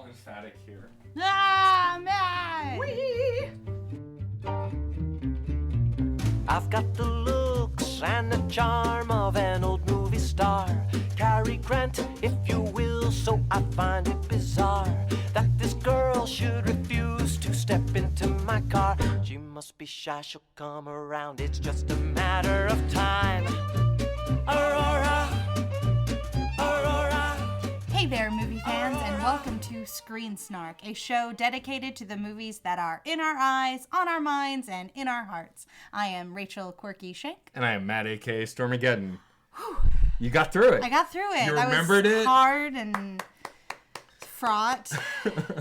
Emphatic here. Ah, man! Whee! I've got the looks and the charm of an old movie star. Cary Grant, if you will, so I find it bizarre that this girl should refuse to step into my car. She must be shy, she'll come around, it's just a matter of time. Aurora, Aurora. Hey there, movie fans, and welcome to Screen Snark, a show dedicated to the movies that are in our eyes, on our minds, and in our hearts. I am Rachel Quirky Shank. And I am Matt, a.k.a. Stormageddon. You got through it. I got through it. You remembered it? It? Hard and fraught,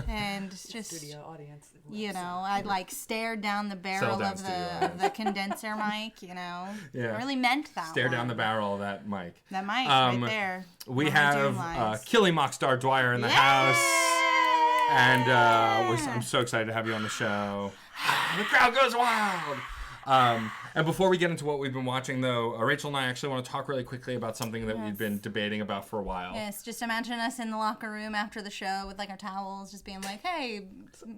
and just, Studio audience. you know, I like stared down the barrel of the condenser mic, you know. Yeah. I really meant that Stare one. down the barrel of that mic. That mic right there. We have Killy Dwyer in the house. And I'm so excited to have you on the show. The crowd goes wild. And before we get into what we've been watching, though, Rachel and I actually want to talk really quickly about something that we've been debating about for a while. Yes, just imagine us in the locker room after the show with like our towels, just being like, "Hey,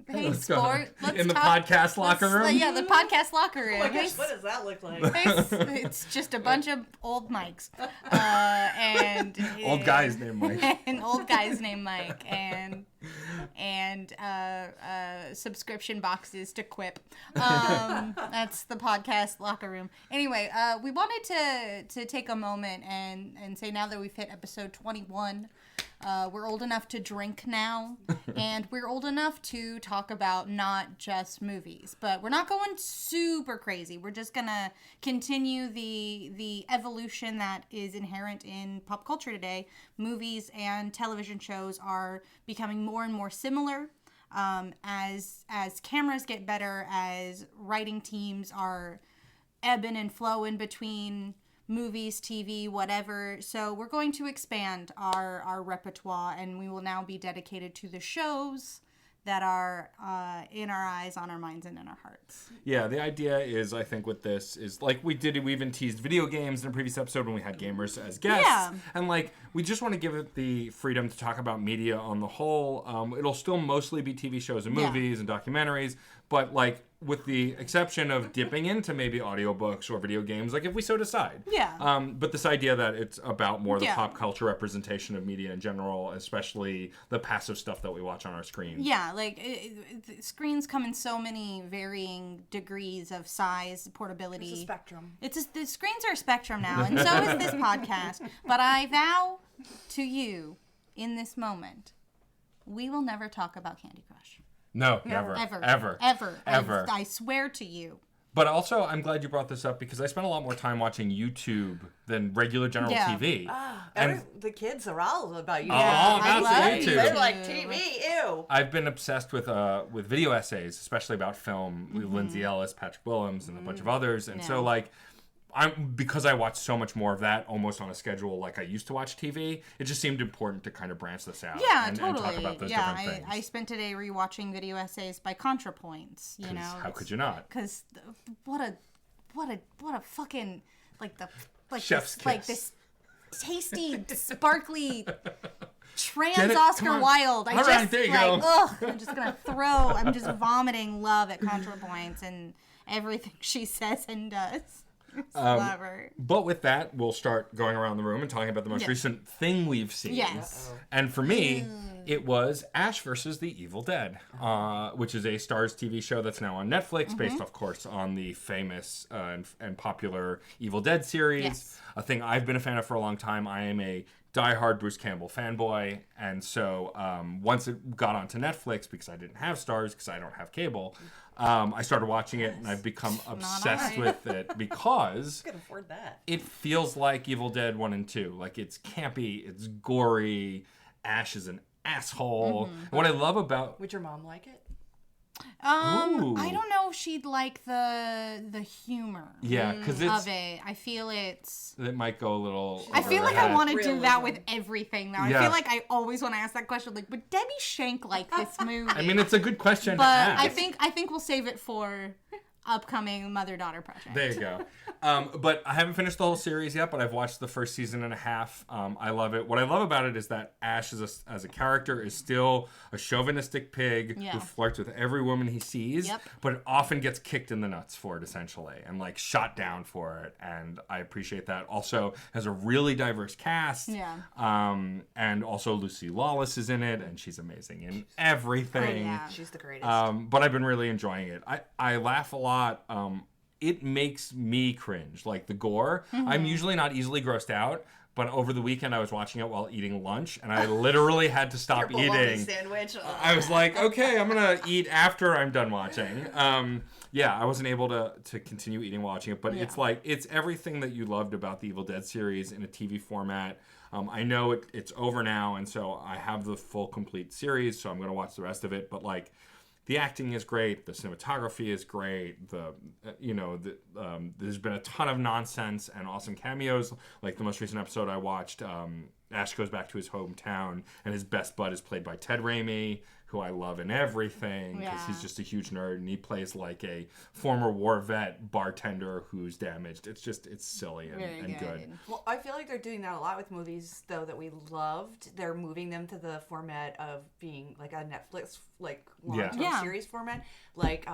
Let's sport, go. let's in the talk. podcast locker room." Yeah, the podcast locker room. Oh my gosh, what does that look like? It's just a bunch of old mics, and Old guys named Mike. and old guys named Mike, and subscription boxes to Quip. That's the podcast locker room. Anyway, we wanted to take a moment and say, now that we've hit episode 21, we're old enough to drink now, and we're old enough to talk about not just movies, but we're not going super crazy. We're just gonna continue the evolution that is inherent in pop culture today. Movies and television shows are becoming more and more similar. As cameras get better, as writing teams are ebbing and flowing between movies, TV, whatever. So we're going to expand our repertoire, and we will now be dedicated to the shows that are in our eyes, on our minds, and in our hearts. Yeah, the idea is, I think, with this is, like we even teased video games in a previous episode when we had gamers as guests. Yeah. And, like, we just want to give it the freedom to talk about media on the whole. It'll still mostly be TV shows and movies and documentaries, but, like, with the exception of dipping into maybe audiobooks or video games, like if we so decide. Yeah. But this idea that it's about more the pop culture representation of media in general, especially the passive stuff that we watch on our screens. Yeah, like screens come in so many varying degrees of size, portability. It's a spectrum. The screens are a spectrum now, and so is this podcast. But I vow to you, in this moment, we will never talk about Candy Crush. No, never. Ever. I swear to you. But also, I'm glad you brought this up because I spent a lot more time watching YouTube than regular general TV. And the kids are all about you. I love YouTube. They're like, TV, ew. I've been obsessed with video essays, especially about film, with Lindsay Ellis, Patrick Willems, and a bunch of others. And so, like, because I watch so much more of that almost on a schedule like I used to watch TV, it just seemed important to kind of branch this out and talk about those different things. I spent today rewatching video essays by ContraPoints, you know. How could you not? Because what a fucking Chef's kiss. Like this tasty, sparkly trans Get it? Oscar Come on. Wilde. All right, there you go. I'm just vomiting love at ContraPoints and everything she says and does. Love her. But with that, we'll start going around the room and talking about the most recent thing we've seen. Yes. And for me, it was Ash versus the Evil Dead, which is a Starz TV show that's now on Netflix, based, of course, on the famous and popular Evil Dead series. Yes. A thing I've been a fan of for a long time. I am a diehard Bruce Campbell fanboy, and so once it got onto Netflix, because I didn't have Starz, because I don't have cable, I started watching it, and I've become obsessed with it because I can afford that. It feels like Evil Dead 1 and 2. Like, it's campy, it's gory, Ash is an asshole. And what I love about... Would your mom like it? I don't know if she'd like the humor. Yeah, because of it. I feel it might go a little. I feel like I want to do that with everything now. Yeah. I feel like I always want to ask that question. Like, would Debbie Shank like this movie? I mean, it's a good question but to ask. I think we'll save it for upcoming mother-daughter project. There you go. But I haven't finished the whole series yet, but I've watched the first season and a half. I love it. What I love about it is that Ash as a character is still a chauvinistic pig who flirts with every woman he sees, but often gets kicked in the nuts for it, essentially, and like shot down for it. And I appreciate that. Also has a really diverse cast. Yeah. And also Lucy Lawless is in it, and she's amazing in everything. Yeah, she's the greatest. But I've been really enjoying it. I laugh a lot. It makes me cringe, like the gore. I'm usually not easily grossed out, but over the weekend I was watching it while eating lunch, and I literally had to stop Your bologna eating. Sandwich. I was like, okay, I'm gonna eat after I'm done watching. Yeah, I wasn't able to continue eating while watching it, but it's everything that you loved about the Evil Dead series in a TV format. I know it's over now, and so I have the full complete series, so I'm gonna watch the rest of it. But like, the acting is great, the cinematography is great. There's been a ton of nonsense and awesome cameos. Like the most recent episode I watched, Ash goes back to his hometown, and his best bud is played by Ted Raimi, who I love in everything because he's just a huge nerd, and he plays like a former war vet bartender who's damaged. It's silly and good. Well, I feel like they're doing that a lot with movies, though, that we loved. They're moving them to the format of being like a Netflix, like long-term series format. Like,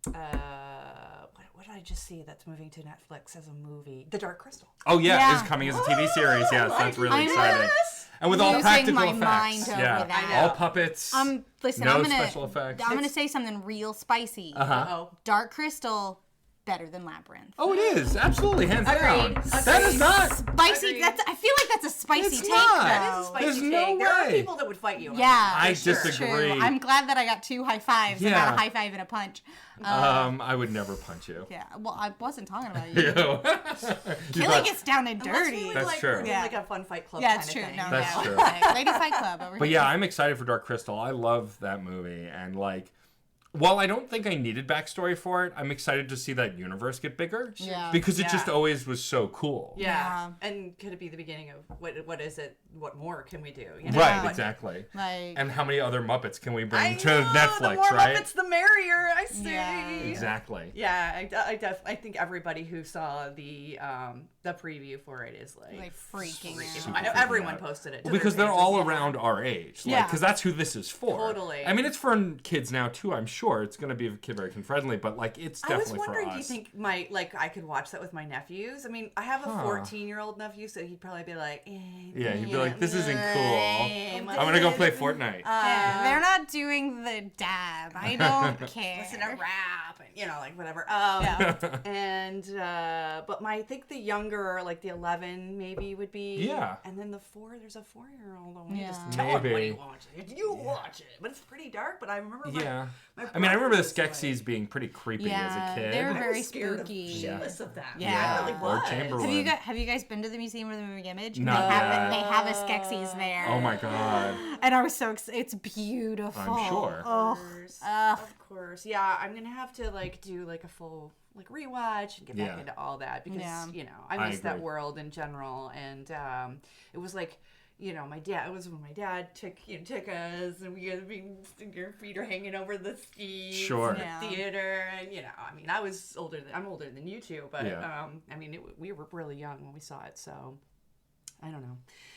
what did I just see that's moving to Netflix as a movie? The Dark Crystal. Oh yeah, it's coming as a TV series. Yes, that's really exciting. And with all practical effects, all puppets. Listen, no special effects. I'm gonna say something real spicy. Dark Crystal, better than Labyrinth. Oh, it is absolutely hands down. That is not spicy. I feel like that's a spicy take. That is a spicy There's take. no There are way. people that would fight you. I disagree. True. I'm glad that I got 2 high fives and not a high five and a punch. I would never punch you. Yeah, well, I wasn't talking about you. Killy gets down and dirty. That's true. Like a fun fight club. Yeah, it's kind true. Of No, thing. That's true. Lady Fight Club over here. But yeah, I'm excited for Dark Crystal. I love that movie, and like, while I don't think I needed backstory for it, I'm excited to see that universe get bigger. Yeah. Because it just always was so cool. Yeah. And could it be the beginning of what is it? What more can we do? You know? Right, exactly. Like, and how many other Muppets can we bring I to know, Netflix, the more right? Muppets, the merrier, I see. Yeah. Exactly. Yeah, I think everybody who saw the preview for it is like freaking I know everyone posted it. Well, because they're all around our age. Because that's who this is for. Totally. I mean, it's for kids now, too, I'm sure. It's going to be very kid-friendly, but, like, it's definitely for us. I was wondering, do you think I could watch that with my nephews? I mean, I have a 14-year-old nephew, so he'd probably be like, yeah, he'd be like, this isn't cool. I'm going to go play Fortnite. they're not doing the dab. I don't care. Listen to rap, and, like, whatever. And, but I think the younger, like the 11 maybe would be. Yeah. And then the 4, there's a 4-year-old. Yeah. Just tell him what you watch it. You watch it. But it's pretty dark, but I remember I remember the Skeksis being pretty creepy as a kid. They were I very was scared spooky. shitless of that. Yeah. I really Lord was. Chamberlain. Have you guys been to the Museum of the Moving Image? Not They have a Skeksis there. Oh my god. And I was so excited. It's beautiful. I'm sure. Oh, Of course. Yeah, I'm gonna have to do a full rewatch and get back into all that because I miss that world in general, and it was like. My dad. It was when my dad took us, and we had your feet are hanging over the skis. Sure. In the theater, and I mean, I'm older than you two, but I mean, we were really young when we saw it, so I don't know.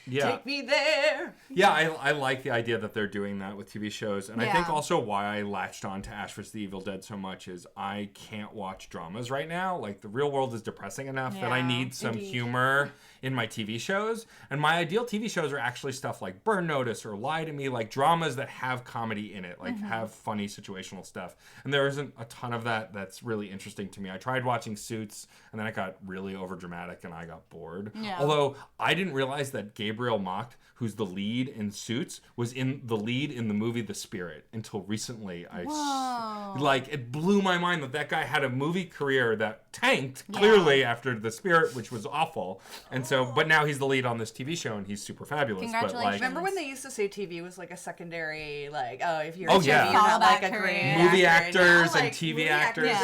Yeah. Take me there. Yeah, I like the idea that they're doing that with TV shows. And I think also why I latched on to Ash vs. the Evil Dead so much is I can't watch dramas right now. Like, the real world is depressing enough that I need some humor in my TV shows. And my ideal TV shows are actually stuff like Burn Notice or Lie to Me, like dramas that have comedy in it, like have funny situational stuff. And there isn't a ton of that that's really interesting to me. I tried watching Suits, and then it got really overdramatic, and I got bored. Yeah. Although I didn't realize that Gabriel Macht, who's the lead in Suits, was in the lead in the movie The Spirit until recently. It blew my mind that guy had a movie career that tanked clearly after The Spirit, which was awful. And so, but now he's the lead on this TV show, and he's super fabulous. Congratulations. But Remember when they used to say TV was like a secondary, if you're Oh, a TV, yeah. you're not like a Fallback great career. Movie actor. actors Now, and TV actors.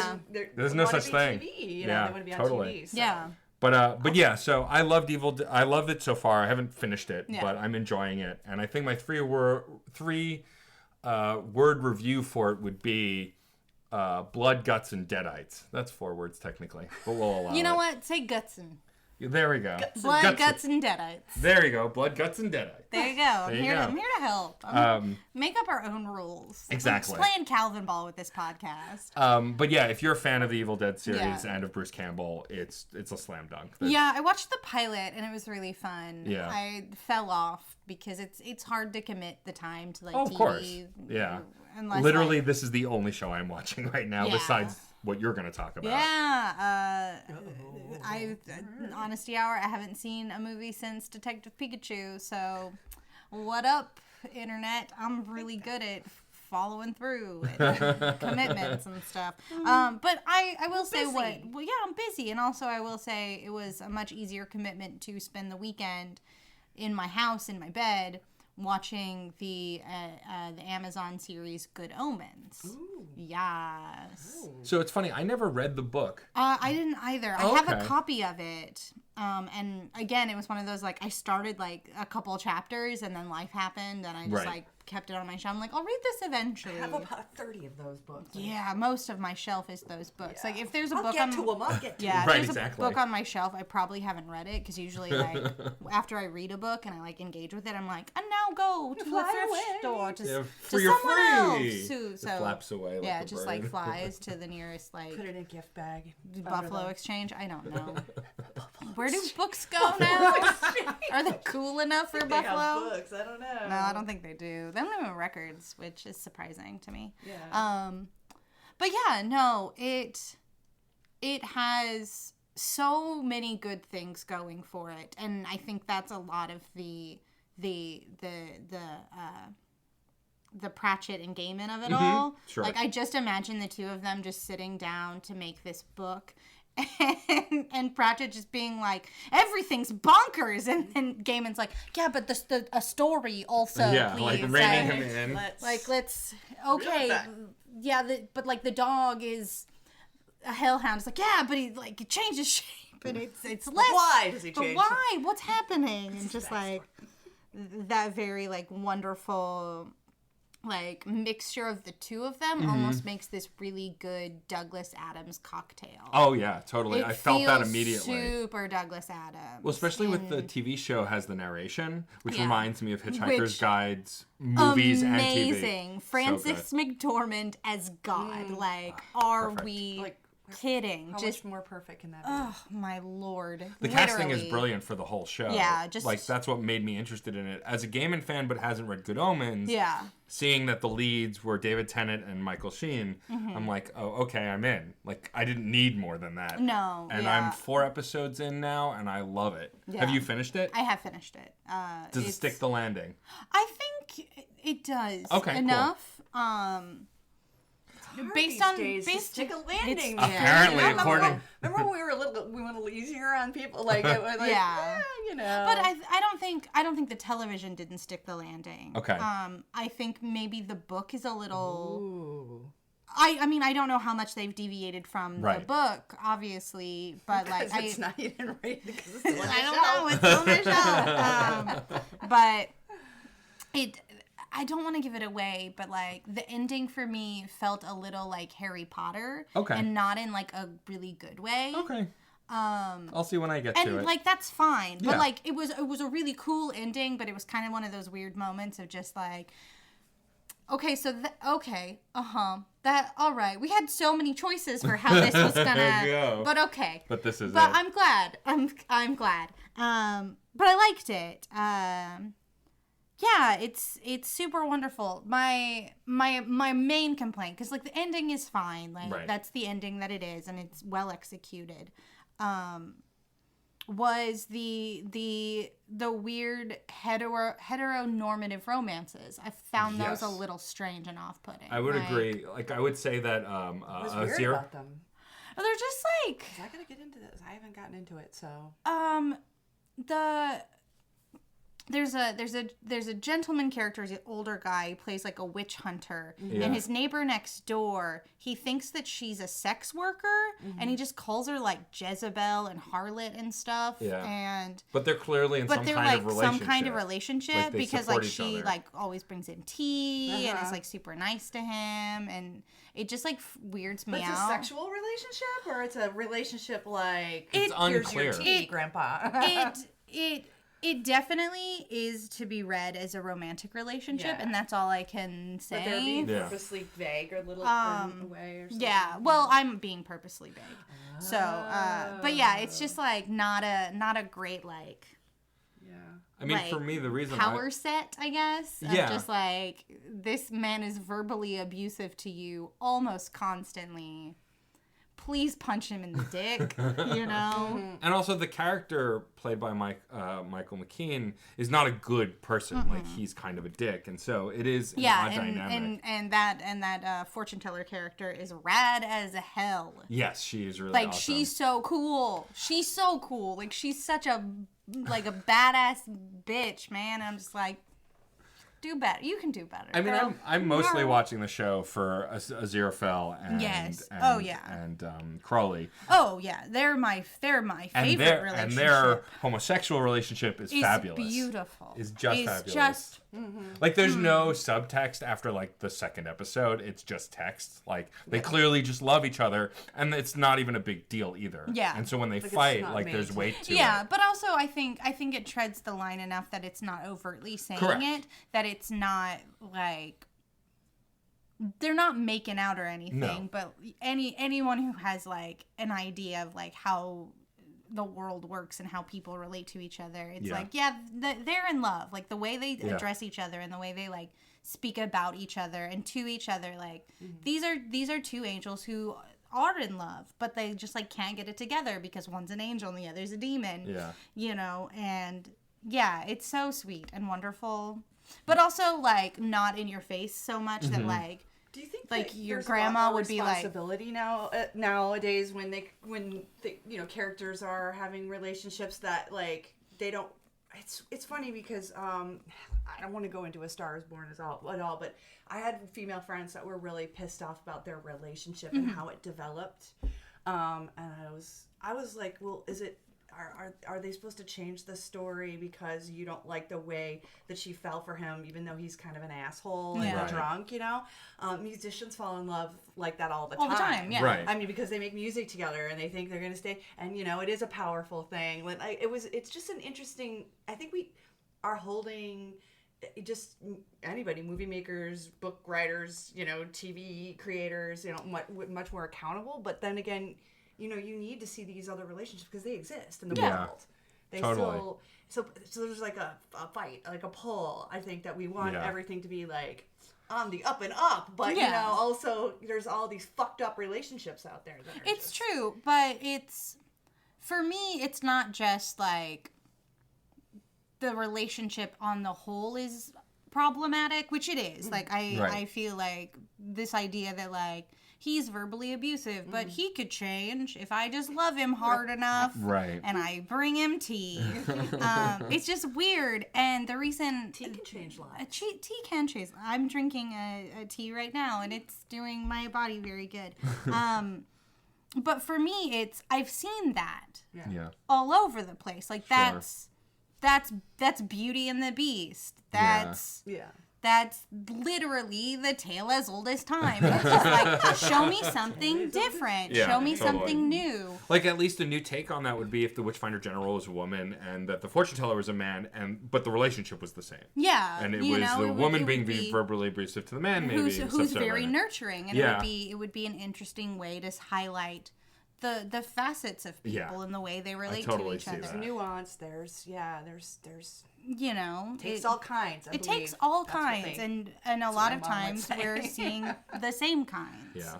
There's no such thing. TV, they want to be on TV. So. Yeah. But yeah, so I loved I loved it so far. I haven't finished it, but I'm enjoying it. And I think my three word review for it would be Blood, Guts, and Deadites. That's 4 words technically, but we'll allow it. You know what? Say Gutsin. There we go. Blood, Guts, and Deadites. There you go. Blood, Guts, and Deadites. There you go. I'm here to help. Make up our own rules. Exactly. I'm just playing Calvin Ball with this podcast. But yeah, if you're a fan of the Evil Dead series and of Bruce Campbell, it's a slam dunk. Yeah, I watched the pilot and it was really fun. Yeah. I fell off because it's hard to commit the time to like TV. of course. Yeah. Literally, this is the only show I'm watching right now besides what you're going to talk about. Yeah. Honesty Hour, I haven't seen a movie since Detective Pikachu, so what up, internet? I'm really good at following through and commitments and stuff. But I will say I'm busy, and also I will say it was a much easier commitment to spend the weekend in my house, in my bed, watching the Amazon series Good Omens. Ooh. Yes. Ooh. So it's funny, I never read the book. I didn't either. I have a copy of it. And again, it was one of those, like, I started like a couple chapters and then life happened and I just like kept it on my shelf. I'm like, I'll read this eventually. I have about 30 of those books. Yeah, most of my shelf is those books. Yeah. Like, if there's a book I'll get to if there's a book on my shelf, I probably haven't read it because usually, like, after I read a book and I like engage with it, I'm like, and now go to the thrift store to someone else. So flaps away. Like a just bird. like flies to the nearest like. Put it in a gift bag. Buffalo Exchange. I don't know. Where do books go now? Are they cool enough for Buffalo? Books. I don't know. No, I don't think they do. They don't have records, which is surprising to me. Yeah. But yeah, no, it has so many good things going for it, and I think that's a lot of the Pratchett and Gaiman of it all. Sure. Like, I just imagine the two of them just sitting down to make this book. And Pratchett just being like, everything's bonkers, and then Gaiman's like, yeah, but a story also, please. Like reining him in. Let's but like the dog is a hellhound. It's like, yeah, but he changes shape, and it's less. But why does he change? But why? What's happening? And just like that very like wonderful like mixture of the two of them almost makes this really good Douglas Adams cocktail. Oh yeah, totally. I felt that immediately. Super Douglas Adams. Well, especially with the TV show has the narration, which reminds me of Hitchhiker's Guide's movies and TV. Amazing. Frances McDormand as God. Are perfect. We kidding? How much more perfect can that be? Oh my Lord. The casting is brilliant for the whole show. Yeah, just like that's what made me interested in it. As a Gaiman fan but hasn't read Good Omens, seeing that the leads were David Tennant and Michael Sheen, I'm like, oh, okay, I'm in. Like, I didn't need more than that. No. And I'm 4 episodes in now, and I love it. Yeah. Have you finished it? I have finished it. Does it stick the landing? I think it does. Okay, enough. Cool. Based on stick a landing. Apparently, according. Remember when we went a little easier on people, like it was like you know. But I don't think the television didn't stick the landing. Okay. I think maybe the book is a little. Ooh. I mean, I don't know how much they've deviated from the book, obviously, but like it's not even rated because it's still on the I don't know, it's on the shelf. But I don't want to give it away, but like the ending for me felt a little like Harry Potter, and not in like a really good way. Okay. I'll see when I get to it. And like that's fine, but like it was a really cool ending, but it was kind of one of those weird moments of just like, okay, so that all right. We had so many choices for how this was gonna, but okay. But this is. But I'm glad. I'm glad. But I liked it. Yeah, it's super wonderful. My main complaint, because like the ending is fine, like that's the ending that it is, and it's well executed. Was the weird heteronormative romances? I found those a little strange and off-putting. I would agree. Like I would say that what's weird about them? They're just like. I gotta get into this. I haven't gotten into it, so. there's a gentleman character, he's an older guy, he plays like a witch hunter, and his neighbor next door, he thinks that she's a sex worker, and he just calls her like Jezebel and harlot and stuff. But they're clearly in some kind of relationship. Like because like she like always brings in tea and is like super nice to him, and it just like weirds me out. It's a sexual relationship, or it's a relationship like it's unclear. Here's your tea, Grandpa. It definitely is to be read as a romantic relationship, and that's all I can say. But they're being purposely vague or little way or something. Yeah, well, I'm being purposely vague. So, but yeah, it's just like not a great like. Yeah. I mean, like, for me, the reason power set, I guess. Of just like this man is verbally abusive to you almost constantly. Please punch him in the dick, you know? And also the character played by Michael McKean is not a good person. Like, he's kind of a dick. And so it is an odd dynamic. And that fortune teller character is rad as hell. Yes, she is really like, awesome. she's so cool. She's so cool. Like, she's such a badass bitch, man. And I'm just like, do better. You can do better. I mean, I'm mostly watching the show for Aziraphale and and Crowley. Oh yeah, they're my favorite relationship. And their homosexual relationship is fabulous. Beautiful. It's just fabulous. Just like there's no subtext after like the second episode. It's just text. Like they clearly just love each other, and it's not even a big deal either. Yeah. And so when they fight, like there's weight to it. Yeah, but also I think it treads the line enough that it's not overtly saying it. That it's not like they're not making out or anything. But anyone who has like an idea of like how the world works and how people relate to each other, it's like they're in love. Like the way they address each other and the way they like speak about each other and to each other, like these are two angels who are in love, but they just like can't get it together because one's an angel and the other's a demon. You know, and it's so sweet and wonderful, but also like not in your face so much that like. Do you think like that your there's grandma a lot would be like responsibility nowadays when the characters are having relationships that like they don't? It's funny because I don't want to go into A Star Is Born at all, but I had female friends that were really pissed off about their relationship and how it developed, and I was like, well, is it? Are they supposed to change the story because you don't like the way that she fell for him, even though he's kind of an asshole and drunk, you know? Musicians fall in love like that all the time. Yeah. Right. I mean, because they make music together and they think they're going to stay. And, you know, it is a powerful thing. It's just an interesting, I think we are holding just anybody, movie makers, book writers, you know, TV creators, you know, much more accountable. But then again, you know, you need to see these other relationships because they exist in the world. They still, so there's like a fight, like a pull. I think that we want everything to be like on the up and up, but you know, also there's all these fucked up relationships out there. It's true, but for me, it's not just like the relationship on the whole is problematic, which it is. Like I feel like this idea that like he's verbally abusive, but he could change if I just love him hard enough. Right. And I bring him tea. It's just weird. And the reason tea can change lives. Tea can change. I'm drinking a tea right now, and it's doing my body very good. But for me, I've seen that all over the place. Like that's Beauty and the Beast. That's literally the tale as old as time. It's just like, show me something different. Show me something new. Like, at least a new take on that would be if the Witchfinder General was a woman and that the fortune teller was a man, but the relationship was the same. Yeah. And it was the woman being verbally abusive to the man, maybe. Who's very nurturing. And it would be an interesting way to highlight the facets of people and the way they relate to each other. There's nuance. There's you know, takes all kinds. It takes all kinds, and a lot of times we're seeing the same kinds. Yeah,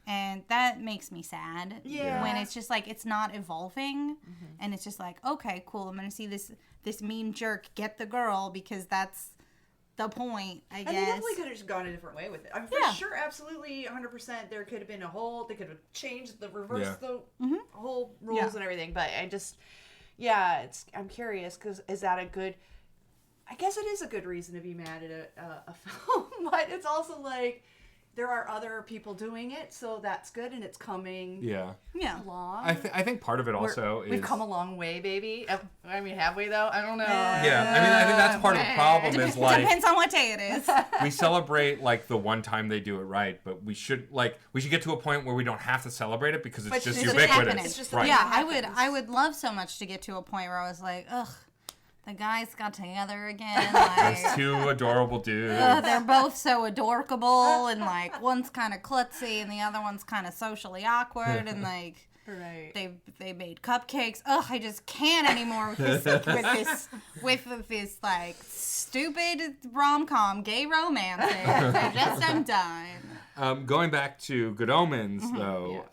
and that makes me sad. Yeah, when it's just like it's not evolving, and it's just like, okay, cool, I'm gonna see this mean jerk get the girl because that's the point, I guess. And they definitely could have just gone a different way with it. I'm for sure, absolutely, 100%. There could have been they could have changed the reverse the whole rules and everything. But I'm curious because is that a good? I guess it is a good reason to be mad at a film, but it's also like there are other people doing it, so that's good, and it's coming along. I think part of it also is... We've come a long way, baby. I mean, have we, though? I don't know. Yeah, I mean, I think that's part of the problem is, like... Depends on what day it is. We celebrate, like, the one time they do it right, but we should get to a point where we don't have to celebrate it because it's just ubiquitous. It's just right. Yeah, I would love so much to get to a point where I was like, ugh, the guys got together again. Like, Those two adorable dudes. They're both so adorkable, and like one's kind of klutzy and the other one's kind of socially awkward, and like they made cupcakes. Ugh, I just can't anymore with this like stupid rom-com gay romance. I'm done. Going back to Good Omens, though.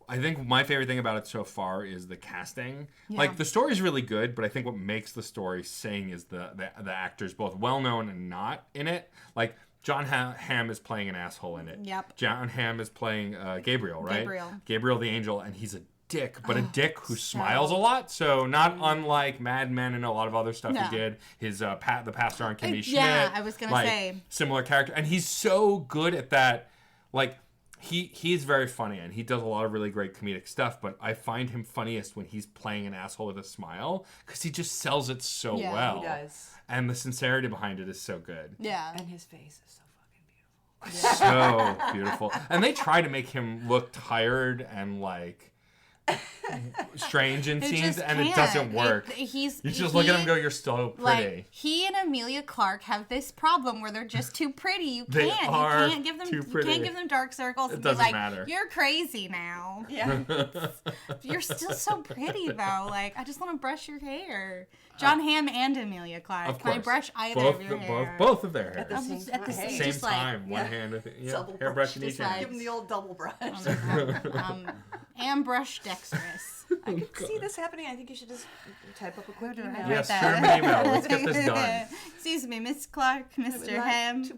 I think my favorite thing about it so far is the casting. Yeah. Like, the story's really good, but I think what makes the story sing is the actors, both well-known and not in it. Like, John Hamm is playing an asshole in it. Yep. John Hamm is playing Gabriel, right? Gabriel the angel, and he's a dick, but a dick who smiles a lot. So not unlike Mad Men and a lot of other stuff he did. His the pastor on Kimmy Schmidt. Yeah, I was going to say. Similar character. And he's so good at that, like... He's very funny, and he does a lot of really great comedic stuff, but I find him funniest when he's playing an asshole with a smile, because he just sells it so well. He does. And the sincerity behind it is so good. Yeah. And his face is so fucking beautiful. So beautiful. And they try to make him look tired and, like... strange in scenes, and it doesn't work. You just look at him and go, you're so pretty. Like, he and Emilia Clarke have this problem where they're just too pretty. You can't give them dark circles and be like, matter. You're crazy now. Yeah. You're still so pretty though. Like, I just want to brush your hair. John Hamm and Emilia Clarke. Can I brush either of your hair? Both of their hair. At the same time. One hand. Hairbrush in each hand. Give them the old double brush. Ambrush dexterous. I can see this happening. I think you should just type up a quick email. Yes, shoot him an email. Let's get this done. Excuse me, Miss Clarke, Mr. Hamm.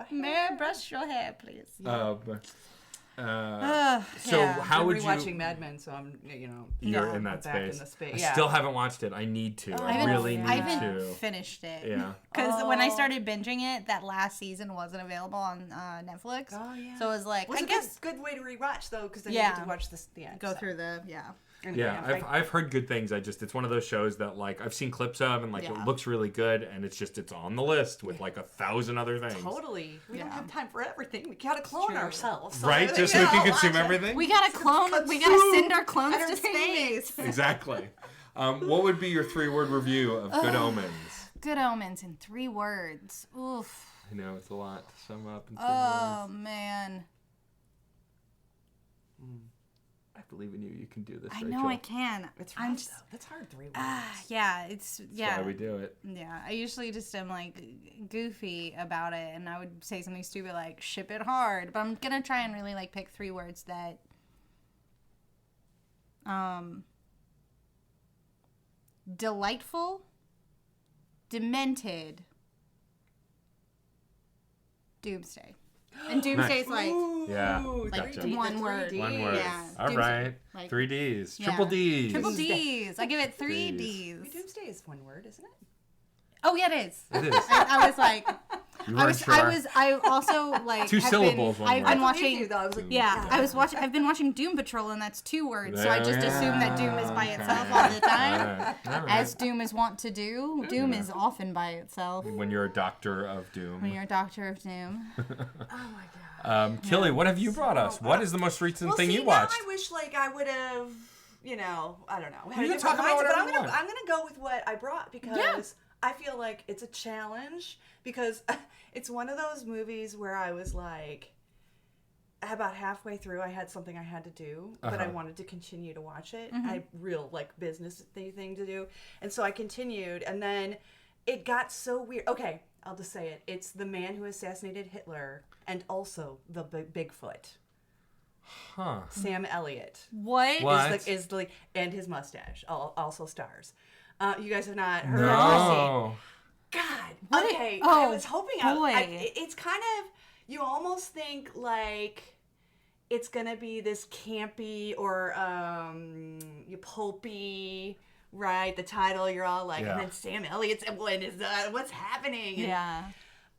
May I brush your hair, please? How would you... I'm rewatching Mad Men, so I'm, You're in that space. In the space. I still haven't watched it. I need to. I really need to. I haven't finished it. Yeah. Because when I started binging it, that last season wasn't available on Netflix. Oh, yeah. So it was like, I guess... good way to rewatch, though, because then you have to watch the end. Go through the, Yeah, I've heard good things. It's one of those shows that, like, I've seen clips of, and, like, it looks really good, and it's on the list with, like, 1,000 other things. Totally. We don't have time for everything. We gotta clone ourselves. So right? Just so we can consume everything? We gotta send our clones to space. Exactly. What would be your 3-word review of Good Omens? Good Omens in 3 words. Oof. I know, it's a lot to sum up in 3 words. Oh, man. I believe in you. You can do this. I know I can. It's hard, though. That's hard, 3 words. That's why we do it. Yeah, I usually just am, like, goofy about it, and I would say something stupid like, ship it hard. But I'm gonna try and really, like, pick 3 words that, delightful, demented, doomsday. And Doomsday's like gotcha. one word. Yeah. All right. Like, 3 Ds. Triple Ds. Triple Ds. I give it 3 Ds. Wait, Doomsday is 1 word, isn't it? Oh yeah, it is. It is. I was like, I also like 2 syllables. I've been watching. You, though. I was like, I've been watching Doom Patrol, and that's 2 words. So I just assume that Doom is by itself all the time, as Doom is wont to do. Doom is often by itself. When you're a doctor of Doom. When you're a doctor of Doom. Oh my God. Killy, what have you brought us? What is the most recent thing you watched? Now I wish I would have, I don't know. You can talk about whatever I'm gonna go with what I brought because I feel like it's a challenge because it's one of those movies where I was like, about halfway through, I had something I had to do, but I wanted to continue to watch it. I had real business thing to do, and so I continued, and then it got so weird. Okay, I'll just say it. It's The Man Who Assassinated Hitler, and also the Bigfoot. Huh. Sam Elliott. What? Is and his mustache also stars. You guys have not heard no. or seen. God. Okay. I was hoping it's kind of, you almost think like it's gonna be this campy or pulpy right? The title, you're all like, and then Sam Elliott's what's happening? Yeah.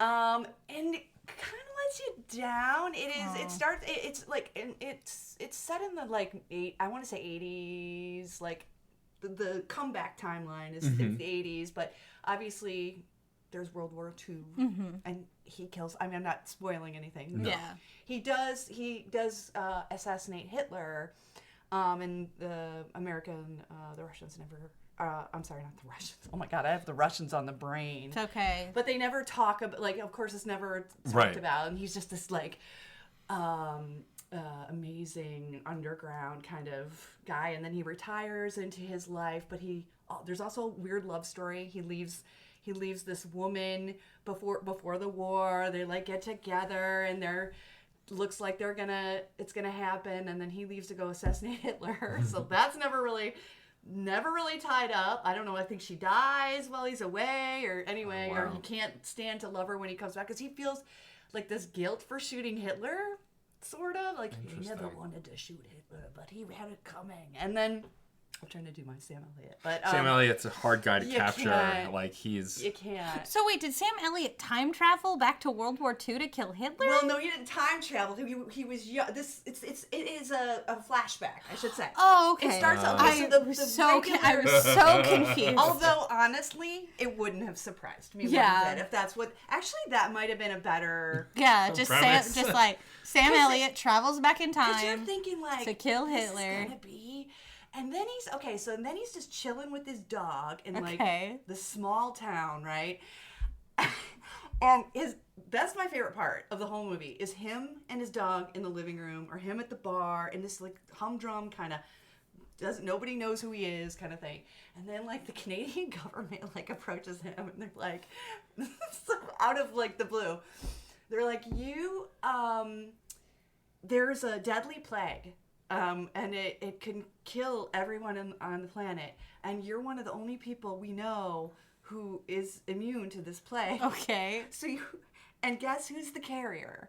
And it kind of lets you down. It is. It starts. It's like, and it's set in the like I want to say 80s. Like the comeback timeline is it's the 80s, but obviously there's World War II, and he kills. I mean, I'm not spoiling anything. No. Yeah. He does assassinate Hitler, and the Russians never. I'm sorry, not the Russians. Oh my God, I have the Russians on the brain. It's okay. But they never talk about, like, of course, it's never talked about, and he's just this like amazing underground kind of guy, and then he retires into his life. But there's also a weird love story. He leaves this woman before the war. They like get together, and looks like it's gonna happen, and then he leaves to go assassinate Hitler. So that's never really tied up. I don't know. I think she dies while he's away, or anyway, or he can't stand to love her when he comes back because he feels like this guilt for shooting Hitler, sort of like he never wanted to shoot Hitler, but he had it coming. And then I'm trying to do my Sam Elliott, but Sam Elliott's a hard guy to capture. Like you can't. So wait, did Sam Elliott time travel back to World War II to kill Hitler? Well, no, he didn't time travel. He was young. It is a flashback, I should say. Oh, okay. It starts out. I was so confused. Although honestly, it wouldn't have surprised me. Yeah. If that's what. Actually, that might have been a better. Yeah, just like Sam Elliott travels back in time. Because you're thinking like to kill Hitler. This is gonna be. And then he's just chilling with his dog in like the small town, right? And that's my favorite part of the whole movie is him and his dog in the living room, or him at the bar, and this like humdrum kind of nobody knows who he is kind of thing. And then like the Canadian government like approaches him, and they're like out of like the blue, they're like, there's a deadly plague. And it can kill everyone on the planet. And you're one of the only people we know who is immune to this plague. Okay. And guess who's the carrier?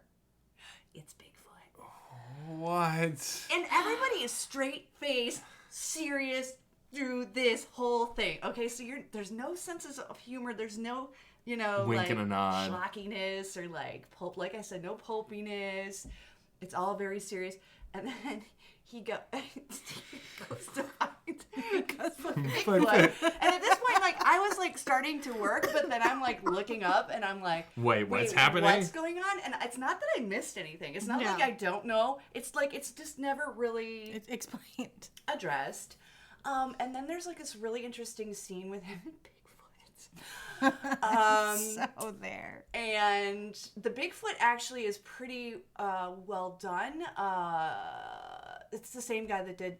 It's Bigfoot. What? And everybody is straight-faced, serious through this whole thing. Okay, so there's no senses of humor. There's no, wink like and a nod, schlockiness or like pulp. Like I said, no pulpiness. It's all very serious. And then he goes to find Bigfoot. And at this point, like, I was like starting to work, but then I'm like looking up and I'm like, wait, what's happening? What's going on? And it's not that I missed anything. It's not like I don't know. It's like it's just never really explained, addressed. And then there's like this really interesting scene with him and Bigfoot. So there. And the Bigfoot actually is pretty well done. It's the same guy that did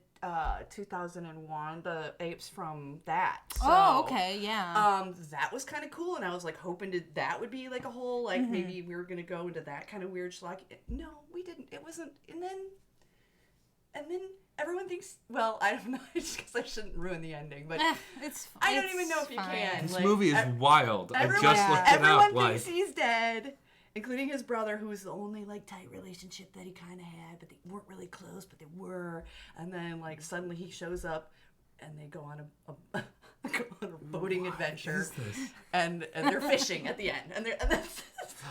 2001, the apes from that. So, okay, yeah. That was kind of cool, and I was like hoping that would be like a whole like maybe we were gonna go into that kind of weird schlock. No, we didn't. It wasn't. And then everyone thinks, well, I don't know, just because I shouldn't ruin the ending, but I don't even know if you can. This like, movie is wild. I just looked it up. Everyone thinks he's dead, including his brother, who was the only like tight relationship that he kind of had, but they weren't really close, but they were. And then like suddenly he shows up, and they go on a boating adventure, and they're fishing at the end, and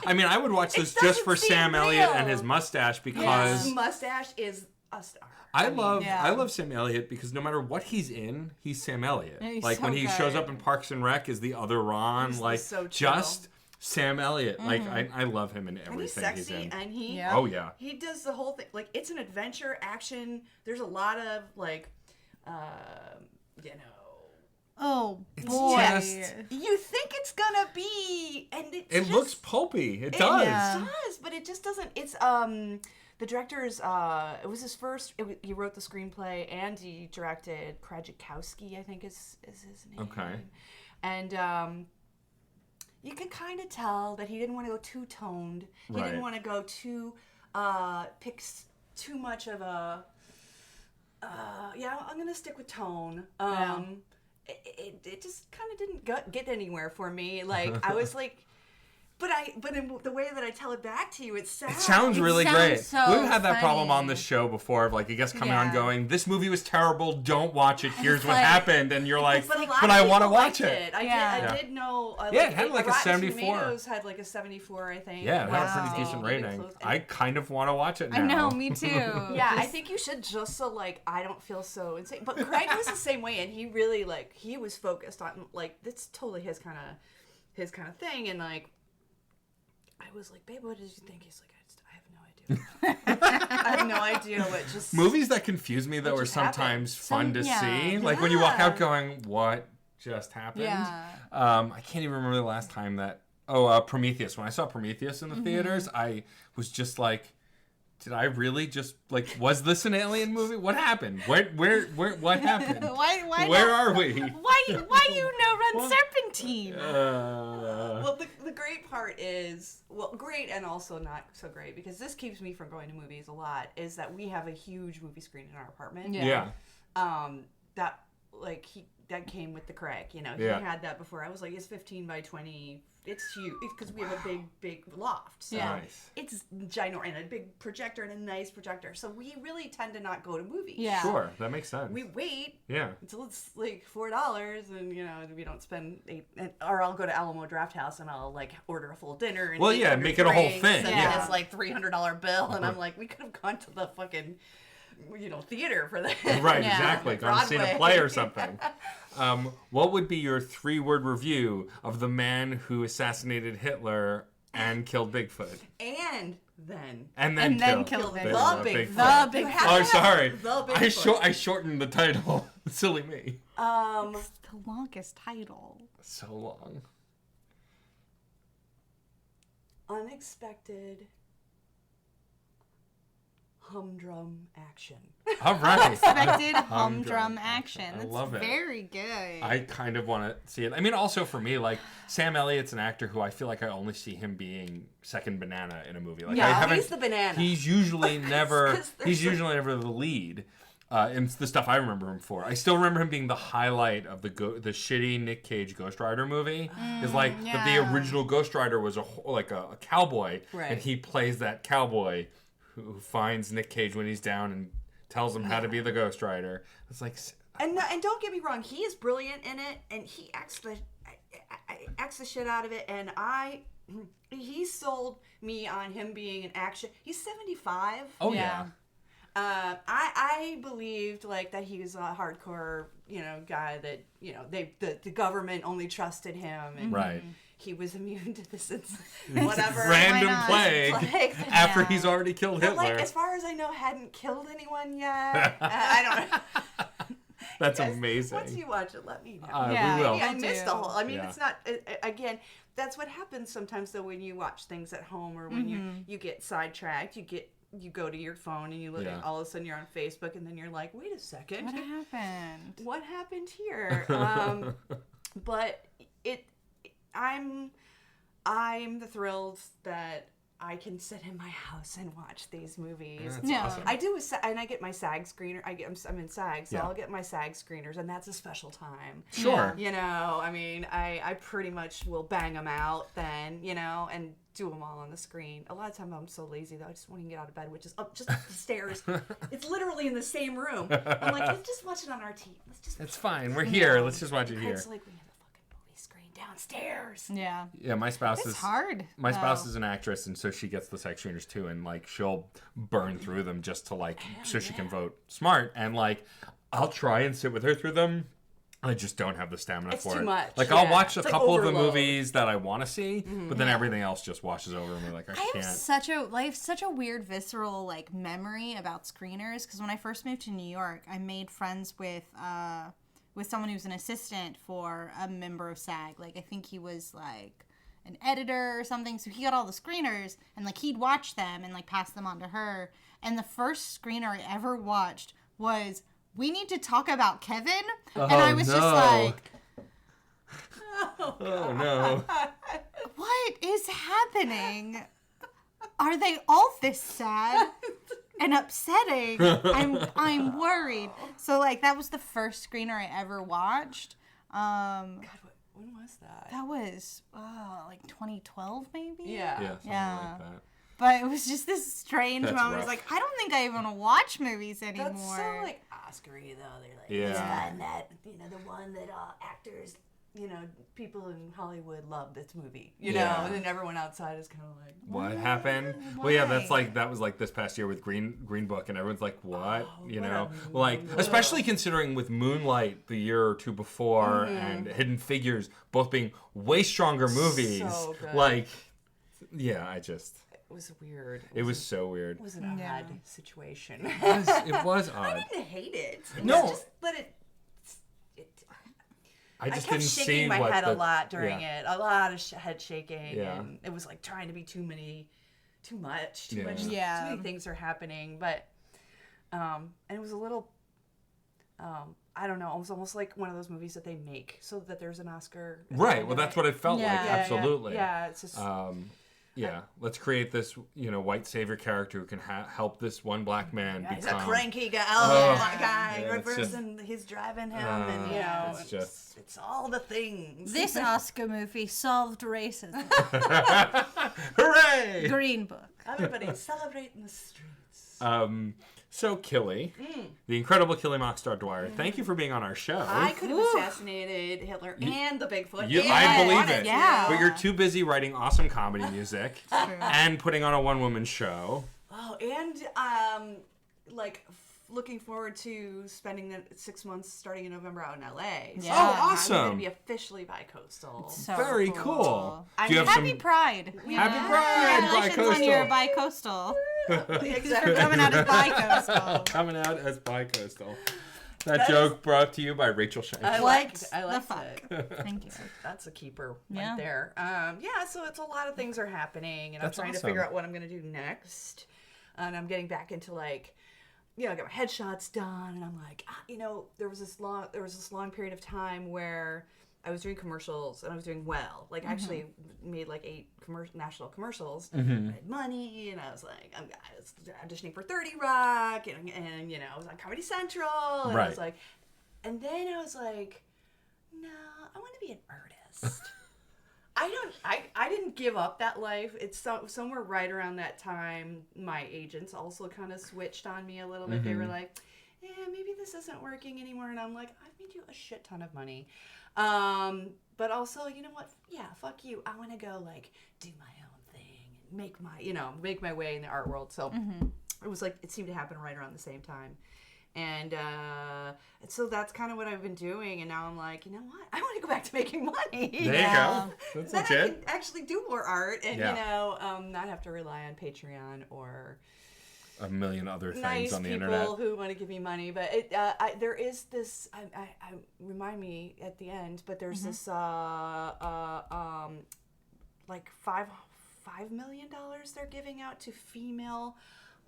I mean, I would watch this just for Sam Elliott and his mustache because his mustache is a star. I love Sam Elliott because no matter what he's in, he's Sam Elliott. Like so when he shows up in Parks and Rec as the other Ron, he's like so just Sam Elliott. Like I love him in everything he's in. And he he does the whole thing. Like it's an adventure action. There's a lot of like oh boy, you think it's gonna be, and it looks pulpy. It does. It does, but it just doesn't. It's the director's, it was his first, he wrote the screenplay and he directed Krajikowski, I think is his name. Okay. And you could kind of tell that he didn't want to go too toned. He didn't want to go too, pick too much of a, I'm going to stick with tone. It just kind of didn't get anywhere for me. Like, I was like, But in the way that I tell it back to you, it's sad. It sounds really great. So We've had that funny. problem on this show before of like a guest coming on going, this movie was terrible, don't watch it, here's what happened, and you're like, but I want to watch it. I did know. It had like a 74. Tomatoes had like a 74, I think. Yeah, it had a pretty decent rating. I kind of want to watch it now. I know, me too. Yeah, I think you should, just so like I don't feel so insane. But Craig was the same way, and he really like he was focused on like that's totally his kind of thing, and like. I was like, babe, what did you think? He's like, I have no idea. I have no idea what just... Movies that confuse me, though, are sometimes fun to see. Like, when you walk out going, what just happened? Yeah. I can't even remember the last time that... Prometheus. When I saw Prometheus in the theaters, I was just like... Did I really just, like, was this an alien movie? What happened? Where what happened? Where are we? Why you no run serpentine? Well, the great part is, well, great and also not so great, because this keeps me from going to movies a lot, is that we have a huge movie screen in our apartment. Yeah. That came with the Craig, you know. He had that before. I was like, it's 15 by 20. It's huge because we have a big loft. So nice. It's ginormous, and a big projector and a nice projector. So we really tend to not go to movies. Yeah. Sure, that makes sense. We wait until it's like $4, and you know we don't spend or I'll go to Alamo Drafthouse and I'll like order a full dinner. And make it a whole thing. And it's like $300 bill, and I'm like, we could have gone to the fucking theater for that. Right, exactly. Gone to see a play or something. What would be your 3-word review of the man who assassinated Hitler and killed Bigfoot? And then killed the Bigfoot. The Bigfoot. Oh, sorry. The Bigfoot. I shortened the title. Silly me. It's the longest title. So long. Unexpected humdrum action. All right. Unexpected humdrum action. I That's love it. Very good. I kind of want to see it. I mean, also for me, like Sam Elliott's an actor who I feel like I only see him being second banana in a movie. Like, he's the banana. He's usually never. He's usually never the lead. And the stuff I remember him for. I still remember him being the highlight of the shitty Nick Cage Ghost Rider movie. Is like the original Ghost Rider was a cowboy, and he plays that cowboy who finds Nick Cage when he's down and tells him how to be the Ghost Rider. It's like, and don't get me wrong, he is brilliant in it, and he acts the shit out of it, and he sold me on him being an action. He's 75. Oh yeah. I believed like that he was a hardcore, guy that the government only trusted him, and right. He was immune to this whatever random plague after he's already killed Hitler. Like, as far as I know, hadn't killed anyone yet. I don't know. That's amazing. Once you watch it, let me know. We will. I missed the whole. I mean, it's not. Again, that's what happens sometimes though when you watch things at home or when you get sidetracked. You go to your phone and you look at, all of a sudden you're on Facebook, and then you're like, wait a second, what happened? What happened here? But I'm thrilled that I can sit in my house and watch these movies. That's awesome. I do, and I get my SAG screener. I'm in SAG, so I'll get my SAG screeners, and that's a special time. Sure. I mean, I pretty much will bang them out then, and do them all on the screen. A lot of times I'm so lazy though, I just won't even get out of bed, which is up just up the stairs. It's literally in the same room. I'm like, let's just watch it on our TV. It's fine. We're here. Let's just watch it here. It's like we have a fucking movie screen downstairs. Yeah. Yeah, my spouse is hard. My spouse is an actress, and so she gets the SAG screeners too, and like she'll burn through them just to she can vote smart, and like I'll try and sit with her through them. I just don't have the stamina for it. It's too much. Like, I'll watch a couple of the movies that I want to see, but then everything else just washes over me. Like, I can't. I have such a weird, visceral, memory about screeners, because when I first moved to New York, I made friends with someone who's an assistant for a member of SAG. Like, I think he was, an editor or something, so he got all the screeners, and, he'd watch them and, pass them on to her. And the first screener I ever watched was We Need to Talk About Kevin, and I was just like, oh no, what is happening? Are they all this sad and upsetting? I'm worried. So that was the first screener I ever watched. God, When was that? That was like 2012 maybe. Yeah, something like that. But it was just this strange That's moment. rough. It's like, I don't think I even watch movies anymore. That's so like Oscar-y though. They're like, Yeah. let's find that, the one that actors, people in Hollywood love this movie, know, and then everyone outside is kind of like, what happened? Why? Well, yeah, that was like this past year with Green Book, and everyone's like, what? Especially considering with Moonlight the year or two before and Hidden Figures both being way stronger movies. So good. It was weird. It was so weird. It was an odd situation. It was odd. I didn't hate it. No. Just let it. I just kept didn't shaking see my what head a lot during it. A lot of head shaking, Yeah. and it was like trying to be too much. Yeah. Too many things are happening, but and it was a little, I don't know. It was almost like one of those movies that they make so that there's an Oscar. Right. Well, that's what it felt like. Yeah. Absolutely. Yeah. It's just. Let's create this, white savior character who can help this one black man He's become. a cranky guy. it's person. He's driving him, and it's all the things. This Oscar movie solved racism. Hooray! Green Book. Everybody celebrating the streets. So Killy, the incredible Killy Dwyer, thank you for being on our show. I could have assassinated Hitler and the Bigfoot. I believe it. Yeah. But you're too busy writing awesome comedy music and putting on a one-woman show. Oh, and looking forward to spending the 6 months starting in November out in LA. Yeah. Oh, awesome. I'm going to be officially bi-coastal. So Very cool. I Do you mean, have Happy Pride. Happy Pride, Congratulations on your bi-coastal. bi-coastal. For coming out as bi-coastal. Coming out as bi-coastal. That joke brought to you by Rachel Shanks. I What liked the it. fuck? Thank you. That's a keeper Yeah. right there. So it's a lot of things are happening, and That's I'm trying awesome. to figure out what I'm going to do next. And I'm getting back into I got my headshots done, and I'm like, there was this long period of time where I was doing commercials and I was doing well. I actually made 8 national commercials. I had money, and I was like, I was auditioning for 30 Rock, and I was on Comedy Central, and I was like, and then I was like, no, I want to be an artist. I didn't give up that life. It's somewhere right around that time, my agents also kind of switched on me a little bit. They were like, maybe this isn't working anymore. And I'm like, I've made you a shit ton of money. But also, you know what? Yeah, fuck you. I want to go do my own thing and make my way in the art world. So it was it seemed to happen right around the same time. And so that's kind of what I've been doing. And now I'm like, you know what? I want to go back to making money. There you go. That's then legit. I can actually do more art and, not have to rely on Patreon or a million other things nice on the people internet. who want to give me money. But there is this, I remind me at the end, but there's this, $5 million they're giving out to female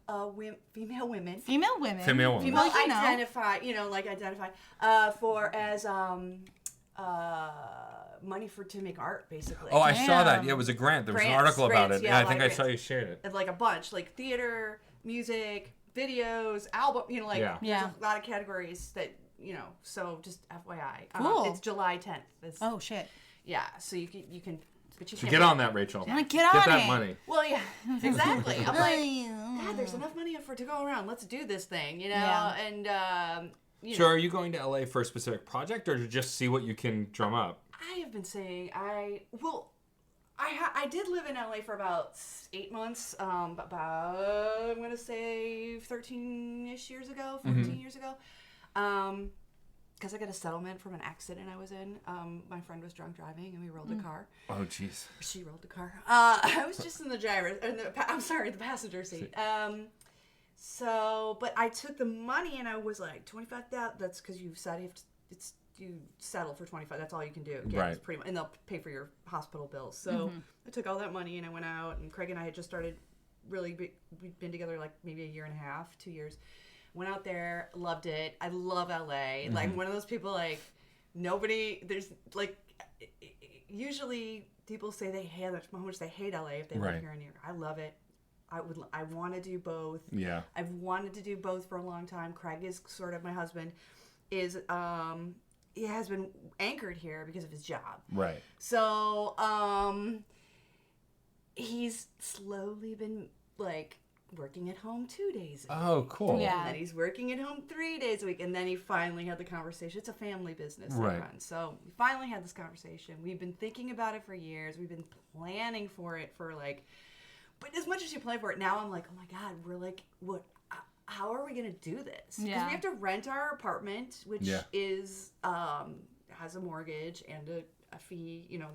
women. Female women. Female women. Identify for as money to make art, basically. Oh, I saw that. Yeah, it was a grant. There was an article about it. Yeah, I think I saw you shared it. And a bunch, theater, music, videos, album. There's a lot of categories that So just FYI, cool. It's July 10th. Oh shit. Yeah, so you can. But you So get on that, Rachel. Get on that it. money. Well, yeah, exactly. I'm like, God, there's enough money to go around. Let's do this thing, Yeah. And So are you going to LA for a specific project, or to just see what you can drum up? I have been saying I did live in LA for about 8 months. About I'm gonna say 13-ish years ago, 14 years ago. Because I got a settlement from an accident I was in. My friend was drunk driving, and we rolled the car. Oh, jeez. She rolled the car. I was just in the the passenger seat. But I took the money, and I was like, $25,000. That's because you said you settle for $25,000. That's all you can do. Right. Pretty much, and they'll pay for your hospital bills. So I took all that money, and I went out. And Craig and I had just started. We'd been together maybe a year and a half, 2 years. Went out there, loved it. I love LA. One of those people usually people say they hate how much they hate LA if they live here in New York. I love it. I want to do both. Yeah. I've wanted to do both for a long time. Craig is sort of my husband. Is he has been anchored here because of his job. Right. So, he's slowly been, like, working at home 2 days a week. Oh, cool. Yeah. And then he's working at home 3 days a week. And then he finally had the conversation. It's a family business. Right. So we finally had this conversation. We've been thinking about it for years. We've been planning for it for, like, but as much as you plan for it, now I'm like, oh my God, we're like, what? How are we going to do this? Because we have to rent our apartment, which is, has a mortgage and a fee, you know,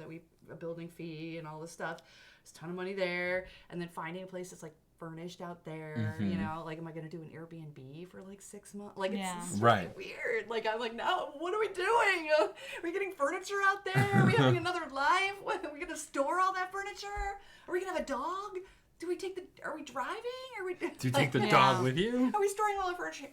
a building fee and all this stuff. There's a ton of money there. And then finding a place that's like furnished out there, you know, like, am I going to do an Airbnb for like 6 months? Like, it's really weird. Like, I'm like, no, what are we doing? Are we getting furniture out there? Are we having another life? What, are we going to store all that furniture? Are we going to have a dog? Are we driving? Do you take the dog with you? Are we storing all our furniture?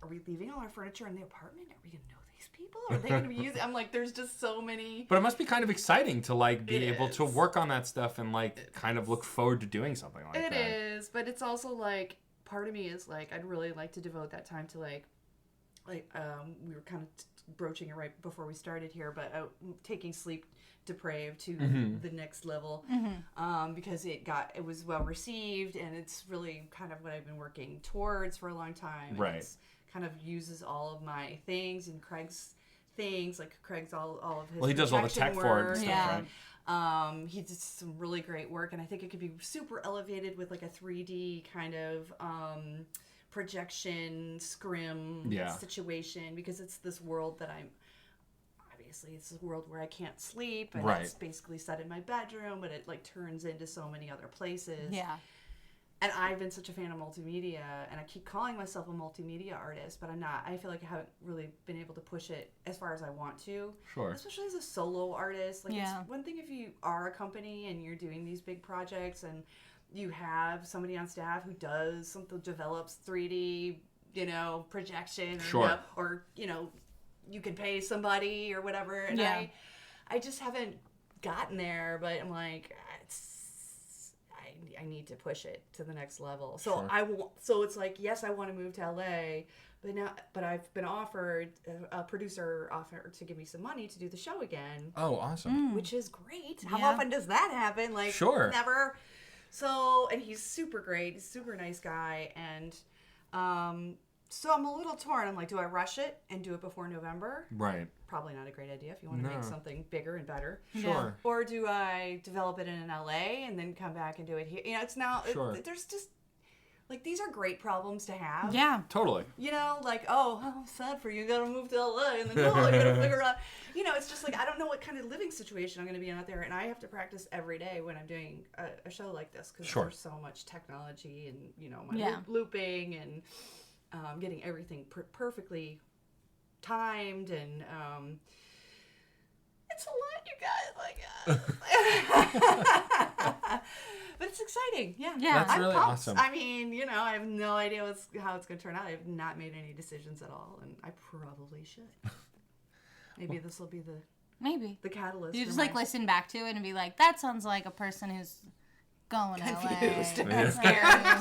Are we leaving all our furniture in the apartment? Are we going to know these people? Are they going to be using? I'm like, there's just so many. But it must be kind of exciting to like be able to work on that stuff and like kind of look forward to doing something like that. It is, but it's also like part of me is like I'd really like to devote that time to like we were kind of broaching it right before we started here, but taking Sleep Depraved to the next level, because it was well received, and it's really kind of what I've been working towards for a long time. Right. It's kind of uses all of my things and Craig's things, like Craig's all of his. Well, he does all the tech for it and stuff, right? He did some really great work, and I think it could be super elevated with like a 3D kind of projection scrim situation, because it's this world that it's a world where I can't sleep, and it's basically set in my bedroom, but it like turns into so many other places. Yeah. And I've been such a fan of multimedia, and I keep calling myself a multimedia artist, but I'm not. I feel like I haven't really been able to push it as far as I want to. Sure. Especially as a solo artist. Like, it's one thing if you are a company and you're doing these big projects and you have somebody on staff who develops 3D, you know, projection, or you know, you can pay somebody or whatever. And I just haven't gotten there, but I'm like, I need to push it to the next level. So so it's like, yes, I want to move to LA, but I've been offered a producer offered to give me some money to do the show again. Oh, awesome. Which is great. How often does that happen? Like, never. So, and he's super great. He's a super nice guy. And so I'm a little torn. I'm like, do I rush it and do it before November? Right. Probably not a great idea if you want to make something bigger and better. Sure. Or do I develop it in LA and then come back and do it here? You know, it's now, there's just, like, these are great problems to have. Yeah. Totally. You know, like, I'm sad for you. You gotta move to LA and then, you gotta figure out, you know, it's just like, I don't know what kind of living situation I'm gonna be in out there. And I have to practice every day when I'm doing a show like this, because there's so much technology and, you know, my looping and getting everything perfectly timed, and it's a lot, you guys. Like, but it's exciting. Yeah, that's I'm really pumped. awesome. I mean, you know, I have no idea how it's going to turn out. I have not made any decisions at all, and I probably should. Maybe this will be the catalyst. You just like listen back to it and be like, that sounds like a person who's going confused and scared.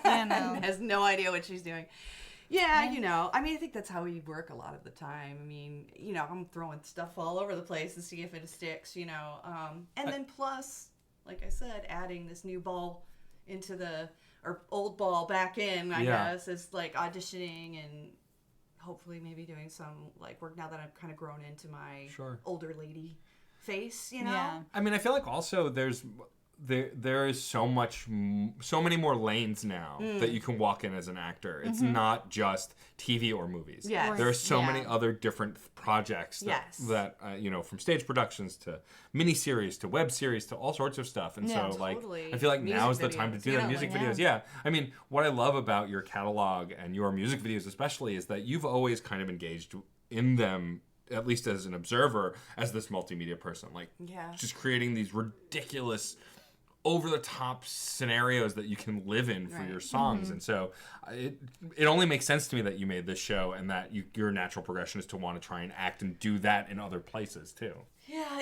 You know, has no idea what she's doing. Yeah, you know, I mean, I think that's how we work a lot of the time. I mean, you know, I'm throwing stuff all over the place to see if it sticks, you know. And then plus, like I said, adding this new ball or old ball back in, I guess, is like auditioning and hopefully maybe doing some like work now that I've kind of grown into my older lady face, you know? Yeah. I mean, I feel like also there is so many more lanes now that you can walk in as an actor. It's not just TV or movies. Yes. There are so many other different projects that you know, from stage productions to miniseries to web series to all sorts of stuff. And so like, I feel like now is the time to do the music videos. Yeah. I mean, what I love about your catalog and your music videos especially is that you've always kind of engaged in them, at least as an observer, as this multimedia person. Like, just creating these ridiculous, over-the-top scenarios that you can live in for your songs. And so it only makes sense to me that you made this show, and that your natural progression is to want to try and act and do that in other places too. Yeah,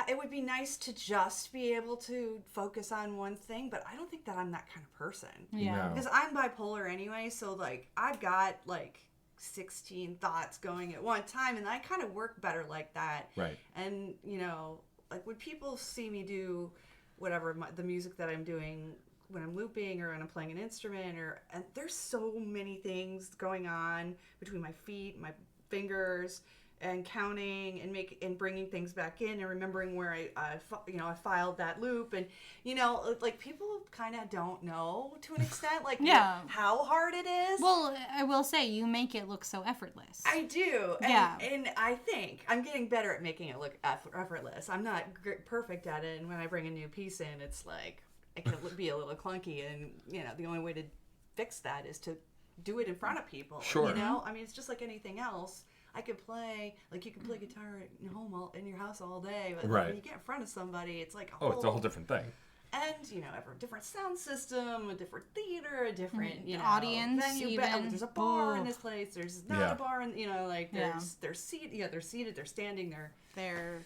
it would be nice to just be able to focus on one thing, but I don't think that I'm that kind of person. Yeah. Because I'm bipolar anyway, so like I've got like 16 thoughts going at one time, and I kind of work better like that. Right. And, you know, like when people see me do whatever, the music that I'm doing when I'm looping or when I'm playing an instrument, and there's so many things going on between my feet, my fingers, and counting and bringing things back in and remembering where I filed that loop, and you know, like people kind of don't know to an extent, like how hard it is. Well, I will say you make it look so effortless. I do, and I think I'm getting better at making it look effortless. I'm not perfect at it, and when I bring a new piece in, it's like it can be a little clunky, and you know, the only way to fix that is to do it in front of people. Sure. You know, I mean, it's just like anything else. I could play, like you can play guitar at home in your house all day, but when you get in front of somebody, it's like it's a whole different thing. And, you know, a different sound system, a different theater, a different, you know, audience, venue. even. There's a bar in this place. There's not a bar, and you know, like they're seated. They're seated. They're standing. They're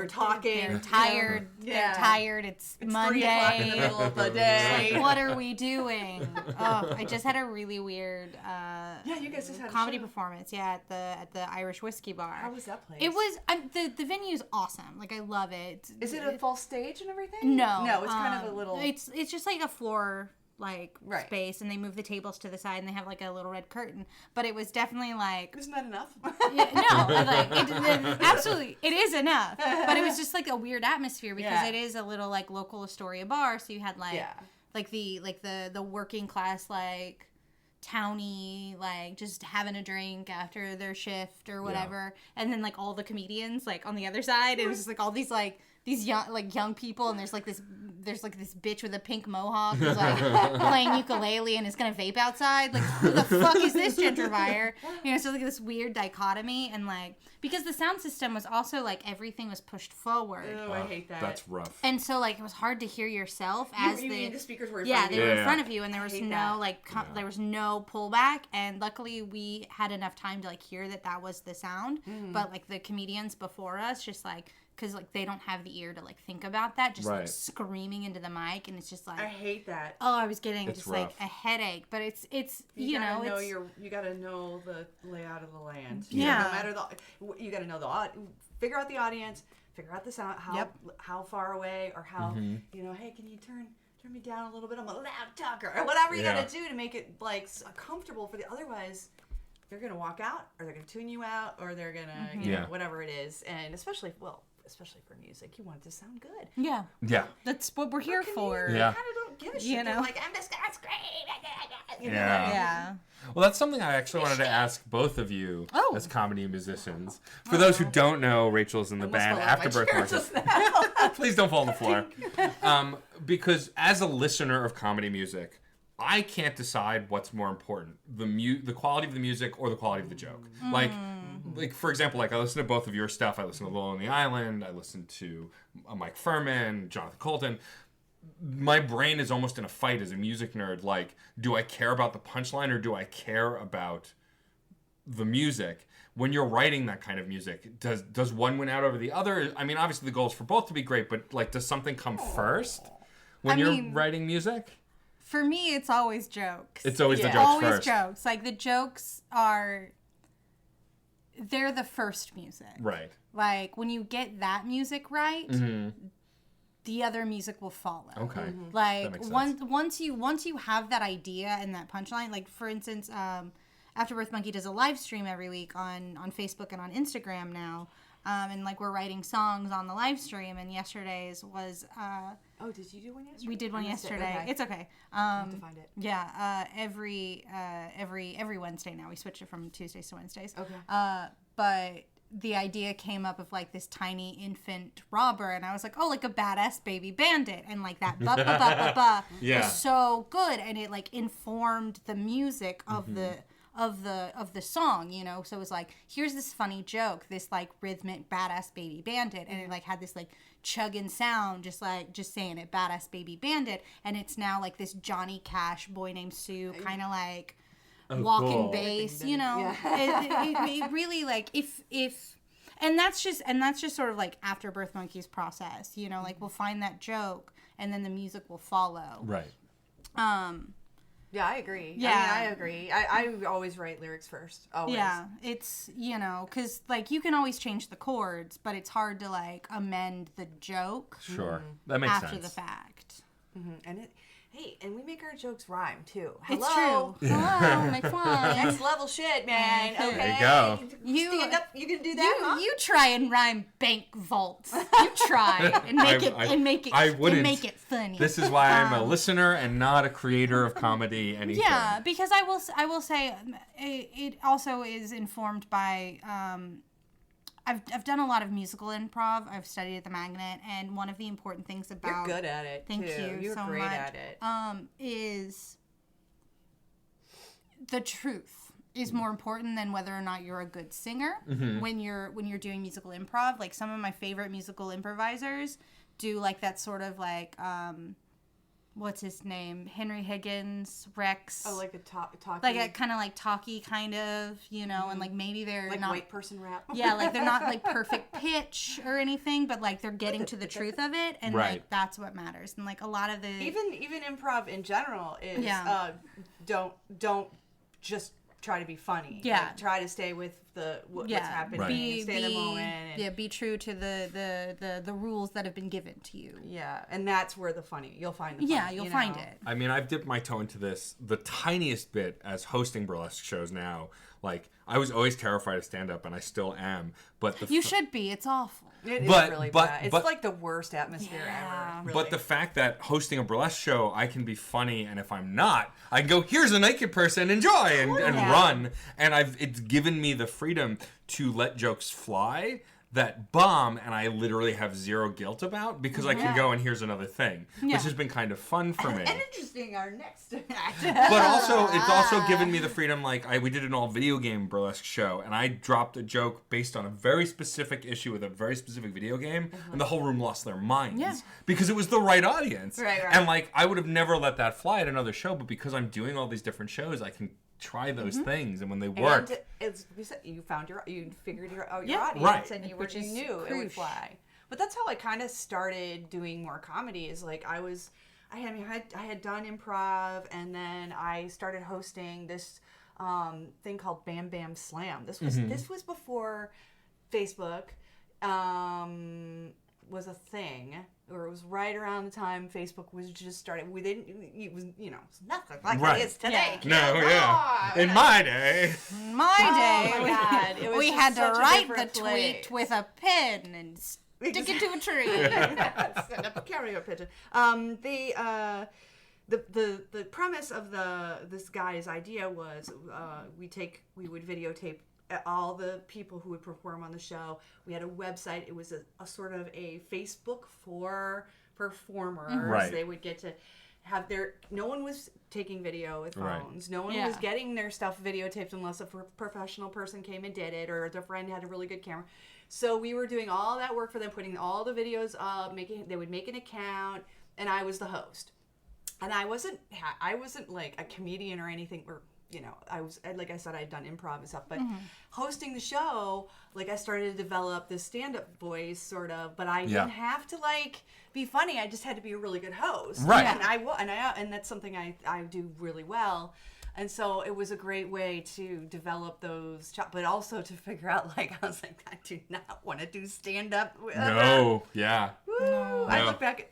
talking. They're tired. They're tired. It's Monday. 3:00 in the middle of the day. Like, what are we doing? Oh, I just had a really weird you guys just had comedy a show. performance. Yeah, at the Irish Whiskey Bar. How was that place? It was the venue's awesome. Like I love it. Is it a full stage and everything? No, it's kind of a little. It's just like a floor space, and they move the tables to the side, and they have like a little red curtain. But it was definitely like, isn't that enough? Absolutely, it is enough. But it was just like a weird atmosphere because it is a little like local Astoria bar. So you had like the working class like towny, like just having a drink after their shift or whatever, and then like all the comedians like on the other side. It was just like all these young people, and there's like this bitch with a pink mohawk who's like playing ukulele and is gonna vape outside. Like, who the fuck is this gentrifier? You know, so like this weird dichotomy, and like because the sound system was also like everything was pushed forward. Oh, I hate that. That's rough. And so like it was hard to hear yourself as the speakers were in front of you. they were in front of you, and there was no there was no pullback, and luckily we had enough time to like hear that was the sound. But like the comedians before us just like, because like they don't have the ear to like think about that, just like screaming into the mic, and it's just like, I hate that. Oh, I was getting it's just rough. like a headache. But it's you gotta know the layout of the land. Yeah. No matter you gotta know figure out the audience, figure out the sound, how far away, or how you know, hey, can you turn me down a little bit? I'm a loud talker, or whatever you gotta do to make it like comfortable for the. Otherwise, they're gonna walk out, or they're gonna tune you out, or they're gonna you know, whatever it is, and especially for music, you want it to sound good. Yeah. Yeah. That's what we're here for. You kind of don't give a shit. You know? They're like, that's great. You know? Yeah. Well, that's something I actually wanted to ask both of you as comedy musicians. For those who don't know, Rachel's in the band Afterbirth Market. Please don't fall on the floor. Because as a listener of comedy music, I can't decide what's more important, the quality of the music or the quality of the joke. Like, for example, like I listen to both of your stuff. I listen to Low on the Island. I listen to Mike Furman, Jonathan Colton. My brain is almost in a fight as a music nerd. Like, do I care about the punchline or do I care about the music? When you're writing that kind of music, does one win out over the other? I mean, obviously the goal is for both to be great, but like, does something come first when you're writing music? For me, it's always jokes. It's always the jokes always first. Jokes. Like the jokes they're the first music. Right. Like when you get that music right, the other music will follow. Okay. Like once you have that idea and that punchline, like for instance, Afterbirth Monkey does a live stream every week on Facebook and on Instagram now. And like we're writing songs on the live stream, and yesterday's was did you do one yesterday? We did one yesterday. Okay. It's okay. I'll have to find it. Yeah, every Wednesday now. We switched it from Tuesdays to Wednesdays. Okay. But the idea came up of like this tiny infant robber, and I was like, oh, like a badass baby bandit, and like that ba ba ba ba ba was so good, and it like informed the music of the song, you know. So it was like, here's this funny joke, this like rhythmic badass baby bandit, and it like had this like chugging sound, just saying it, badass baby bandit, and it's now like this Johnny Cash, Boy Named Sue kind of like walking bass, you know. It really like if and that's just sort of like Afterbirth Monkey's process, you know, like we'll find that joke and then the music will follow. Right. Yeah, I agree. Yeah. I agree. I always write lyrics first. Always. Yeah, it's, because, like, you can always change the chords, but it's hard to, like, amend the joke. Sure. That makes sense. After the fact. And and we make our jokes rhyme, too. It's Hello. true. Hello, McFly. Next level shit, man. Okay. There you go. Stand up. You can do that, huh? You try and rhyme bank vaults. You try and make it funny. This is why I'm a listener and not a creator of comedy. Anything. Yeah, because I will say it also is informed by. I've done a lot of musical improv. I've studied at the Magnet, and one of the important things about You're good at it. Thank too. you You're so great much. at it. Is the truth is more important than whether or not you're a good singer when you're doing musical improv. Like, some of my favorite musical improvisers do like that sort of like what's his name? Henry Higgins, Rex. Oh, like a talkie. Like a kind of like talky kind of, and like maybe they're like not white person rap. Yeah, like they're not like perfect pitch or anything, but like they're getting to the truth of it, and like that's what matters. And like a lot of the even improv in general is don't just try to be funny. Yeah. Like, try to stay with what's happening. Right. And stay in the moment. And, be true to the rules that have been given to you. Yeah, and that's where you'll find the funny. Yeah, you'll find it. I mean, I've dipped my toe into this the tiniest bit as hosting burlesque shows now. Like, I was always terrified of stand-up, and I still am. But you should be. It's awful. It is really bad. It's like the worst atmosphere ever. Really. But the fact that hosting a burlesque show, I can be funny, and if I'm not, I can go, here's a naked person, enjoy, and run. And it's given me the freedom to let jokes fly that bomb, and I literally have zero guilt about, because I can go and here's another thing, which has been kind of fun for me. And interesting, our next act. But also, it's also given me the freedom, like, we did an all video game burlesque show, and I dropped a joke based on a very specific issue with a very specific video game, and the whole room lost their minds, because it was the right audience. Right. And, like, I would have never let that fly at another show, but because I'm doing all these different shows, I can try those things, and when they work, and you figured out your audience, right. and you knew it would fly. But that's how I kind of started doing more comedy. Is like I had done improv, and then I started hosting this thing called Bam Bam Slam. This was before Facebook was a thing, or it was right around the time Facebook was just starting. It was nothing like it is today. Yeah. No, yeah. In my day. In my day, oh my God. It was we had to write the place. tweet with a pen and stick it to a tree. Send up a carrier pigeon. The premise of this guy's idea was we would videotape all the people who would perform on the show. We had a website. It was a sort of a Facebook for performers. Right. They would get to have no one was taking video with phones. Right. No one was getting their stuff videotaped unless a professional person came and did it, or their friend had a really good camera. So we were doing all that work for them, putting all the videos up, they would make an account, and I was the host. And I wasn't like a comedian or anything, or I was, like I said, I'd done improv and stuff, but hosting the show, like, I started to develop this stand-up voice, sort of, but I didn't have to, like, be funny. I just had to be a really good host. Right. And that's something I do really well. And so it was a great way to develop those, but also to figure out, like, I was like, I do not want to do stand-up. No, yeah. No. I look back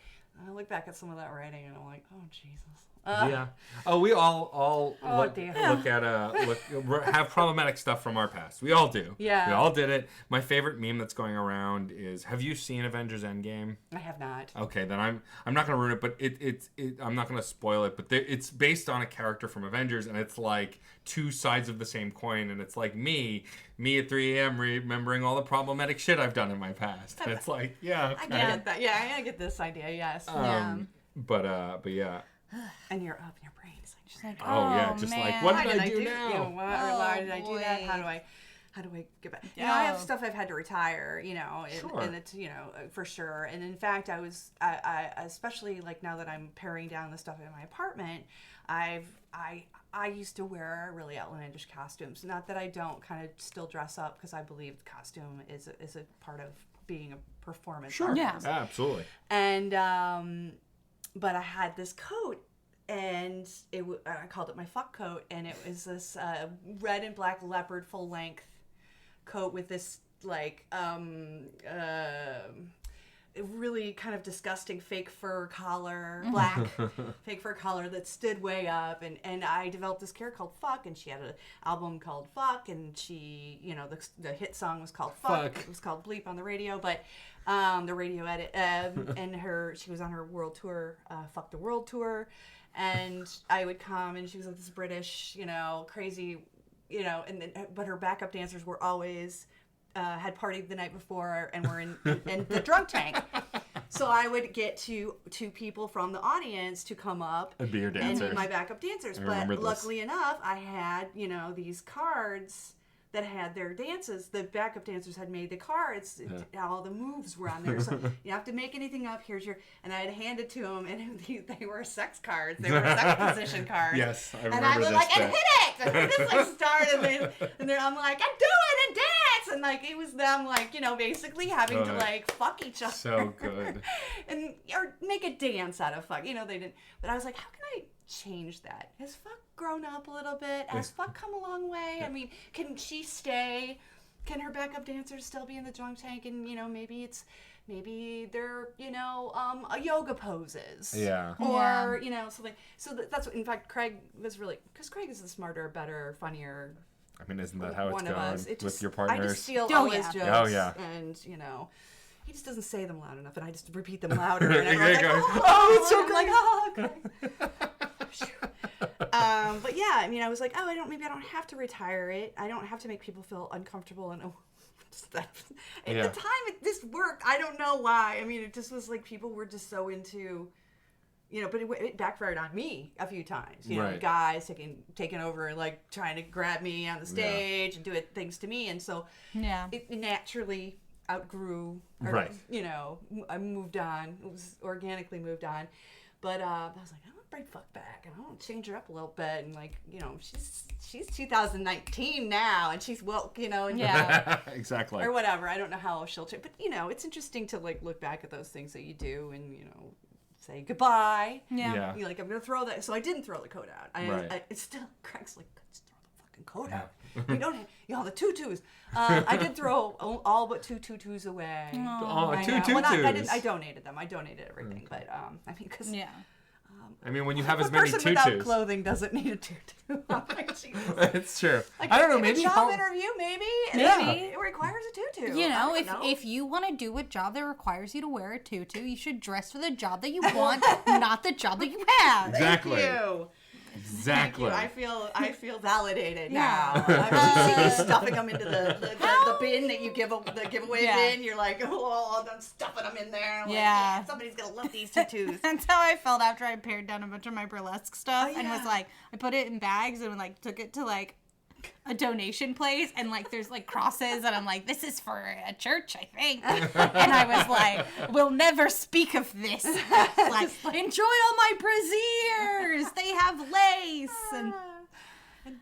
at some of that writing, and I'm like, oh, Jesus. Yeah. Oh, we all look dear. have problematic stuff from our past. We all do. Yeah. We all did it. My favorite meme that's going around is, have you seen Avengers Endgame? I have not. Okay, then I'm not gonna ruin it, but it's I'm not gonna spoil it. But it's based on a character from Avengers, and it's like two sides of the same coin, and it's like me at 3 a.m. remembering all the problematic shit I've done in my past. And it's like, yeah, okay. I get that. Yeah, I get this idea. Yes. But yeah. And you're up in your brain. It's like, just man. like, what did I do now? Why did I do that? How do I get back? I have stuff I've had to retire, and it's, for sure. And in fact, I especially, like, now that I'm paring down the stuff in my apartment, I used to wear really outlandish costumes. Not that I don't kind of still dress up, because I believe costume is a part of being a performance artist. Yeah, absolutely. And, but I had this coat, I called it my fuck coat, and it was this red and black leopard full length coat with this like really kind of disgusting fake fur collar, black fake fur collar that stood way up, and I developed this character called Fuck, and she had an album called Fuck, and she, you know, the hit song was called Fuck. It was called Bleep on the radio, but the radio edit, and she was on her world tour, Fuck the World Tour, and I would come, and she was like this British, you know, crazy, you know, but her backup dancers were always had partied the night before and were in the drunk tank. So I would get two people from the audience to come up and be your dancers. And be my backup dancers. But luckily enough, I had, you know, these cards that had their dances. The backup dancers had made the cards. All the moves were on there. So you don't have to make anything up. Here's your... And I'd hand it to them, and they were sex cards. They were sex position cards. Yes, I remember and I would this like, bit. and hit it! And this like started, and then I'm like, I'm doing and dance! And like, it was them like, you know, basically having to like fuck each other. So good. And or make a dance out of fuck. You know, they didn't... But I was like, how can I change that? Has fuck grown up a little bit? Has fuck come a long way? I mean, can she stay? Can her backup dancers still be in the drunk tank? And, you know, maybe they're, you know, yoga poses. Yeah. Or, you know, something. So that's what, in fact, Craig was really, because Craig is the smarter, better, funnier. I mean, isn't that how it's going with your I partners? just steal all his jokes. Oh, yeah. And, you know, he just doesn't say them loud enough, and I just repeat them louder. And everyone's like, oh, it's so good. I'm like, oh, okay. But yeah, I mean, I was like, oh, maybe I don't have to retire it. I don't have to make people feel uncomfortable. And at the time this worked. I don't know why. I mean, it just was like people were just so into, you know, but it backfired on me a few times. You know, guys taking over and like trying to grab me on the stage and do things to me. And so it naturally outgrew, or, you know, I moved on. It was organically moved on. But I was like, I want to bring fuck back, and I want to change her up a little bit, and like, you know, she's 2019 now, and she's woke, you know, and exactly, or whatever. I don't know how she'll change, but you know, it's interesting to like look back at those things that you do, and you know, say goodbye. Yeah. You're like, I'm gonna throw that. So I didn't throw the coat out. It's still Craig's like, let's throw the fucking coat out. You don't have, you know, the tutus. I did throw all but 2 tutus away. Oh, 2 tutus. Well, I donated them. I donated everything, but I mean, because I mean, when you have as many tutus, a person without clothing doesn't need a tutu. It's true. Like, I don't know. Maybe a job interview, maybe it requires a tutu. You know, if you want to do a job that requires you to wear a tutu, you should dress for the job that you want, not the job that you have. Exactly. Thank you. Exactly. I feel validated now. I see you stuffing them into the bin that you give the giveaway bin. You're like, oh, I'm stuffing them in there. I'm like, somebody's gonna love these tutus. That's how I felt after I pared down a bunch of my burlesque stuff and was like, I put it in bags and like took it to like a donation place, and like there's like crosses, and I'm like, this is for a church, I think. And I was like, we'll never speak of this. Like, enjoy all my brassieres. They have lace and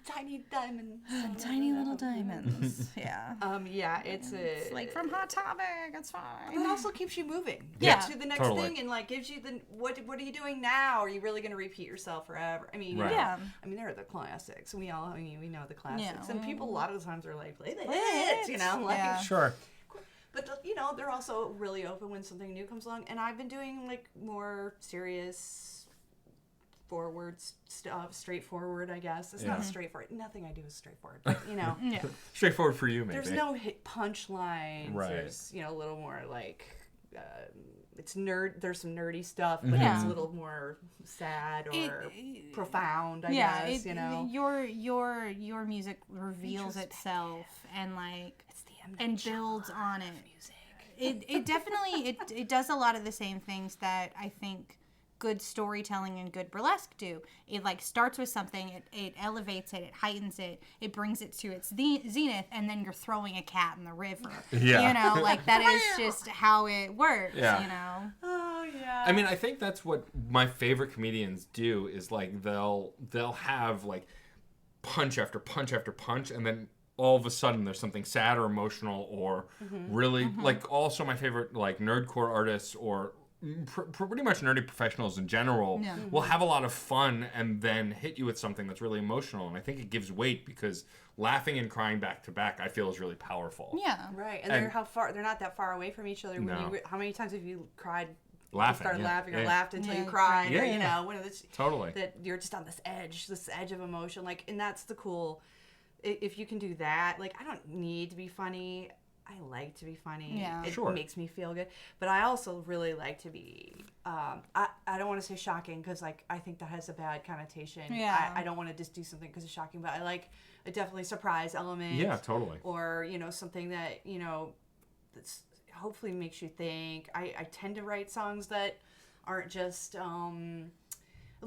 tiny diamonds. And tiny little diamonds. Yeah. It's like from Hot Topic. It's fine. But it also keeps you moving. To the next thing, and like gives you what are you doing now? Are you really going to repeat yourself forever? I mean, I mean, they're the classics. We know the classics, and people a lot of the times are like, play the hits, you know, like sure. But you know, they're also really open when something new comes along. And I've been doing like more serious, forward stuff, straightforward, I guess. It's not straightforward. Nothing I do is straightforward, but you know. Straightforward for you, maybe. There's no hit punchlines. Right. There's, you know, a little more like, it's there's some nerdy stuff, but it's a little more sad or profound, I guess, you know. Your music reveals itself and like, and builds on it. Music. It definitely, it does a lot of the same things that I think good storytelling and good burlesque do. It like starts with something, it elevates it, it heightens it, it brings it to its zenith, and then you're throwing a cat in the river. You know, like that is just how it works, you know. Oh yeah. I mean, I think that's what my favorite comedians do is like they'll have like punch after punch after punch, and then all of a sudden there's something sad or emotional or really like also my favorite like nerdcore artists or pretty much nerdy professionals in general will have a lot of fun and then hit you with something that's really emotional. And I think it gives weight because laughing and crying back to back, I feel, is really powerful. Yeah. Right. And they're not that far away from each other. No. How many times have you cried? Laughing. Started laughing or yeah. laughed until you cried. Yeah, or, yeah. One of the, Totally. That you're just on this edge of emotion. Like, and that's the cool, if you can do that, like, I don't need to be funny. I like to be funny. Yeah. It Sure. makes me feel good. But I also really like to be, I don't want to say shocking because, like, I think that has a bad connotation. Yeah. I don't want to just do something because it's shocking, but I like a definitely surprise element. Yeah, totally. Or, something that, that's hopefully makes you think. I tend to write songs that aren't just,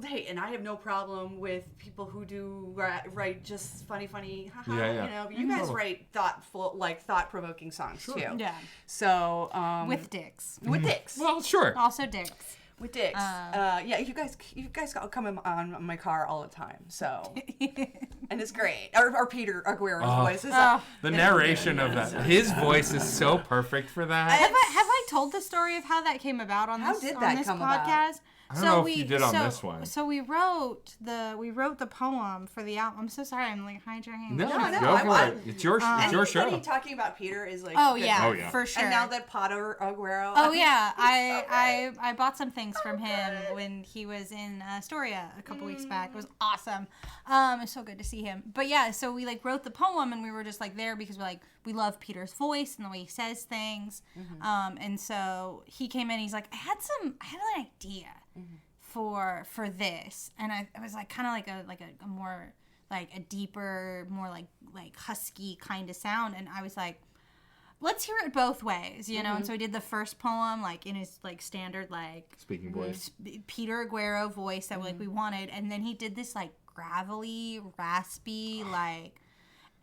hey, and I have no problem with people who do write just funny, haha, Yeah. But you guys write thought-provoking songs too. Yeah. So With dicks. with dicks, Well, sure. Also dicks. with dicks, yeah. You guys come on my car all the time. So, and it's great. Or Peter Aguero's voice is The narration of that. His voice is so perfect for that. Have I told the story of how that came about on How this, did on that this come podcast? about? I don't know if you did on this one. So we wrote the poem for the album. I'm so sorry. I'm like hijacking. No, no, go for I- it. It's your show. Anybody talking about Peter is like, Oh good. yeah, Oh, yeah. for sure. And now that Potter Aguero. Oh yeah, so right. I bought some things from him when he was in Astoria a couple weeks back. It was awesome. It's so good to see him. But yeah, so we like wrote the poem and we were just like there because we love Peter's voice and the way he says things. And so he came in. He's like, I had an idea for this, and I was like kind of like a more like a deeper, more like husky kind of sound, and I was like, let's hear it both ways, And so we did the first poem like in his like standard like Speaking voice. Peter Aguero voice that we wanted, and then he did this like gravelly, raspy like,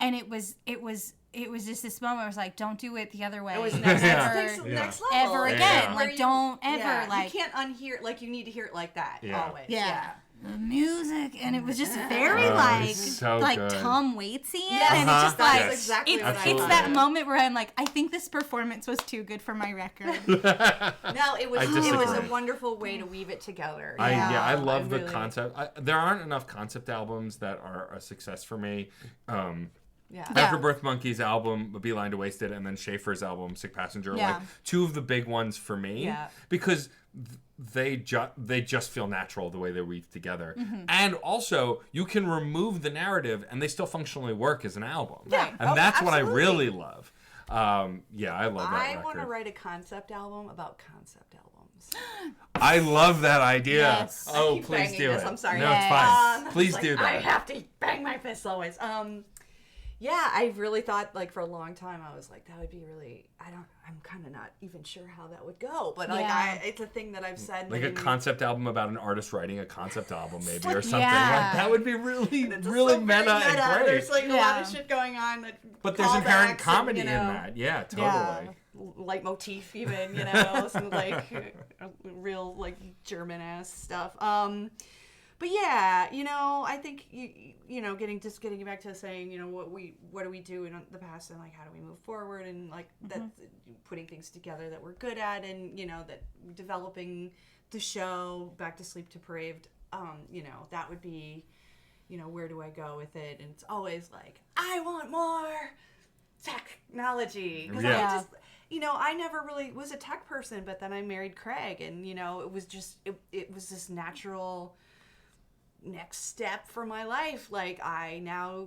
and it was just this moment where I was like, don't do it the other way. It was next level. ever again. Yeah. Like, don't ever like. You can't unhear. Like, you need to hear it like that always. Yeah. The music, and it was just very so like good. Tom Waitsy, Yes, and it's just that's like exactly what I it's thought. that moment where I'm like, I think this performance was too good for my record. No, it was a disagree. wonderful way to weave it together. I love the really- concept. There aren't enough concept albums that are a success for me. Yeah. Afterbirth Monkey's album, A Beeline to Wasted, and then Schaefer's album, Sick Passenger, like two of the big ones for me. Yeah. Because they just feel natural the way they weave together. And also, you can remove the narrative and they still functionally work as an album. Yeah. And Oh, that's what I absolutely. really love. I love that I record. want to write a concept album about concept albums. I love that idea. Yes. Oh, I keep please banging do this. it. I'm sorry. No, it's Yes. fine. Please Like, do that. I have to bang my fists always. Yeah, I really thought like for a long time I was like that would be really. I'm kind of not even sure how that would go, but like it's a thing that I've said. Like a concept album about an artist writing a concept album, maybe, or something Yeah. like that would be really, It's really so very meta and great. There's like a lot of shit going on. But there's inherent callbacks comedy and, in that. Yeah, totally. Yeah. Leitmotif even, some like real like German ass stuff. But yeah, I think getting back to saying, what do we do in the past and like how do we move forward and like that putting things together that we're good at and that developing the show Back to Sleep Depraved, that would be, where do I go with it? And it's always like I want more technology because I never really was a tech person, but then I married Craig and it was just it was this natural next step for my life. Like I now,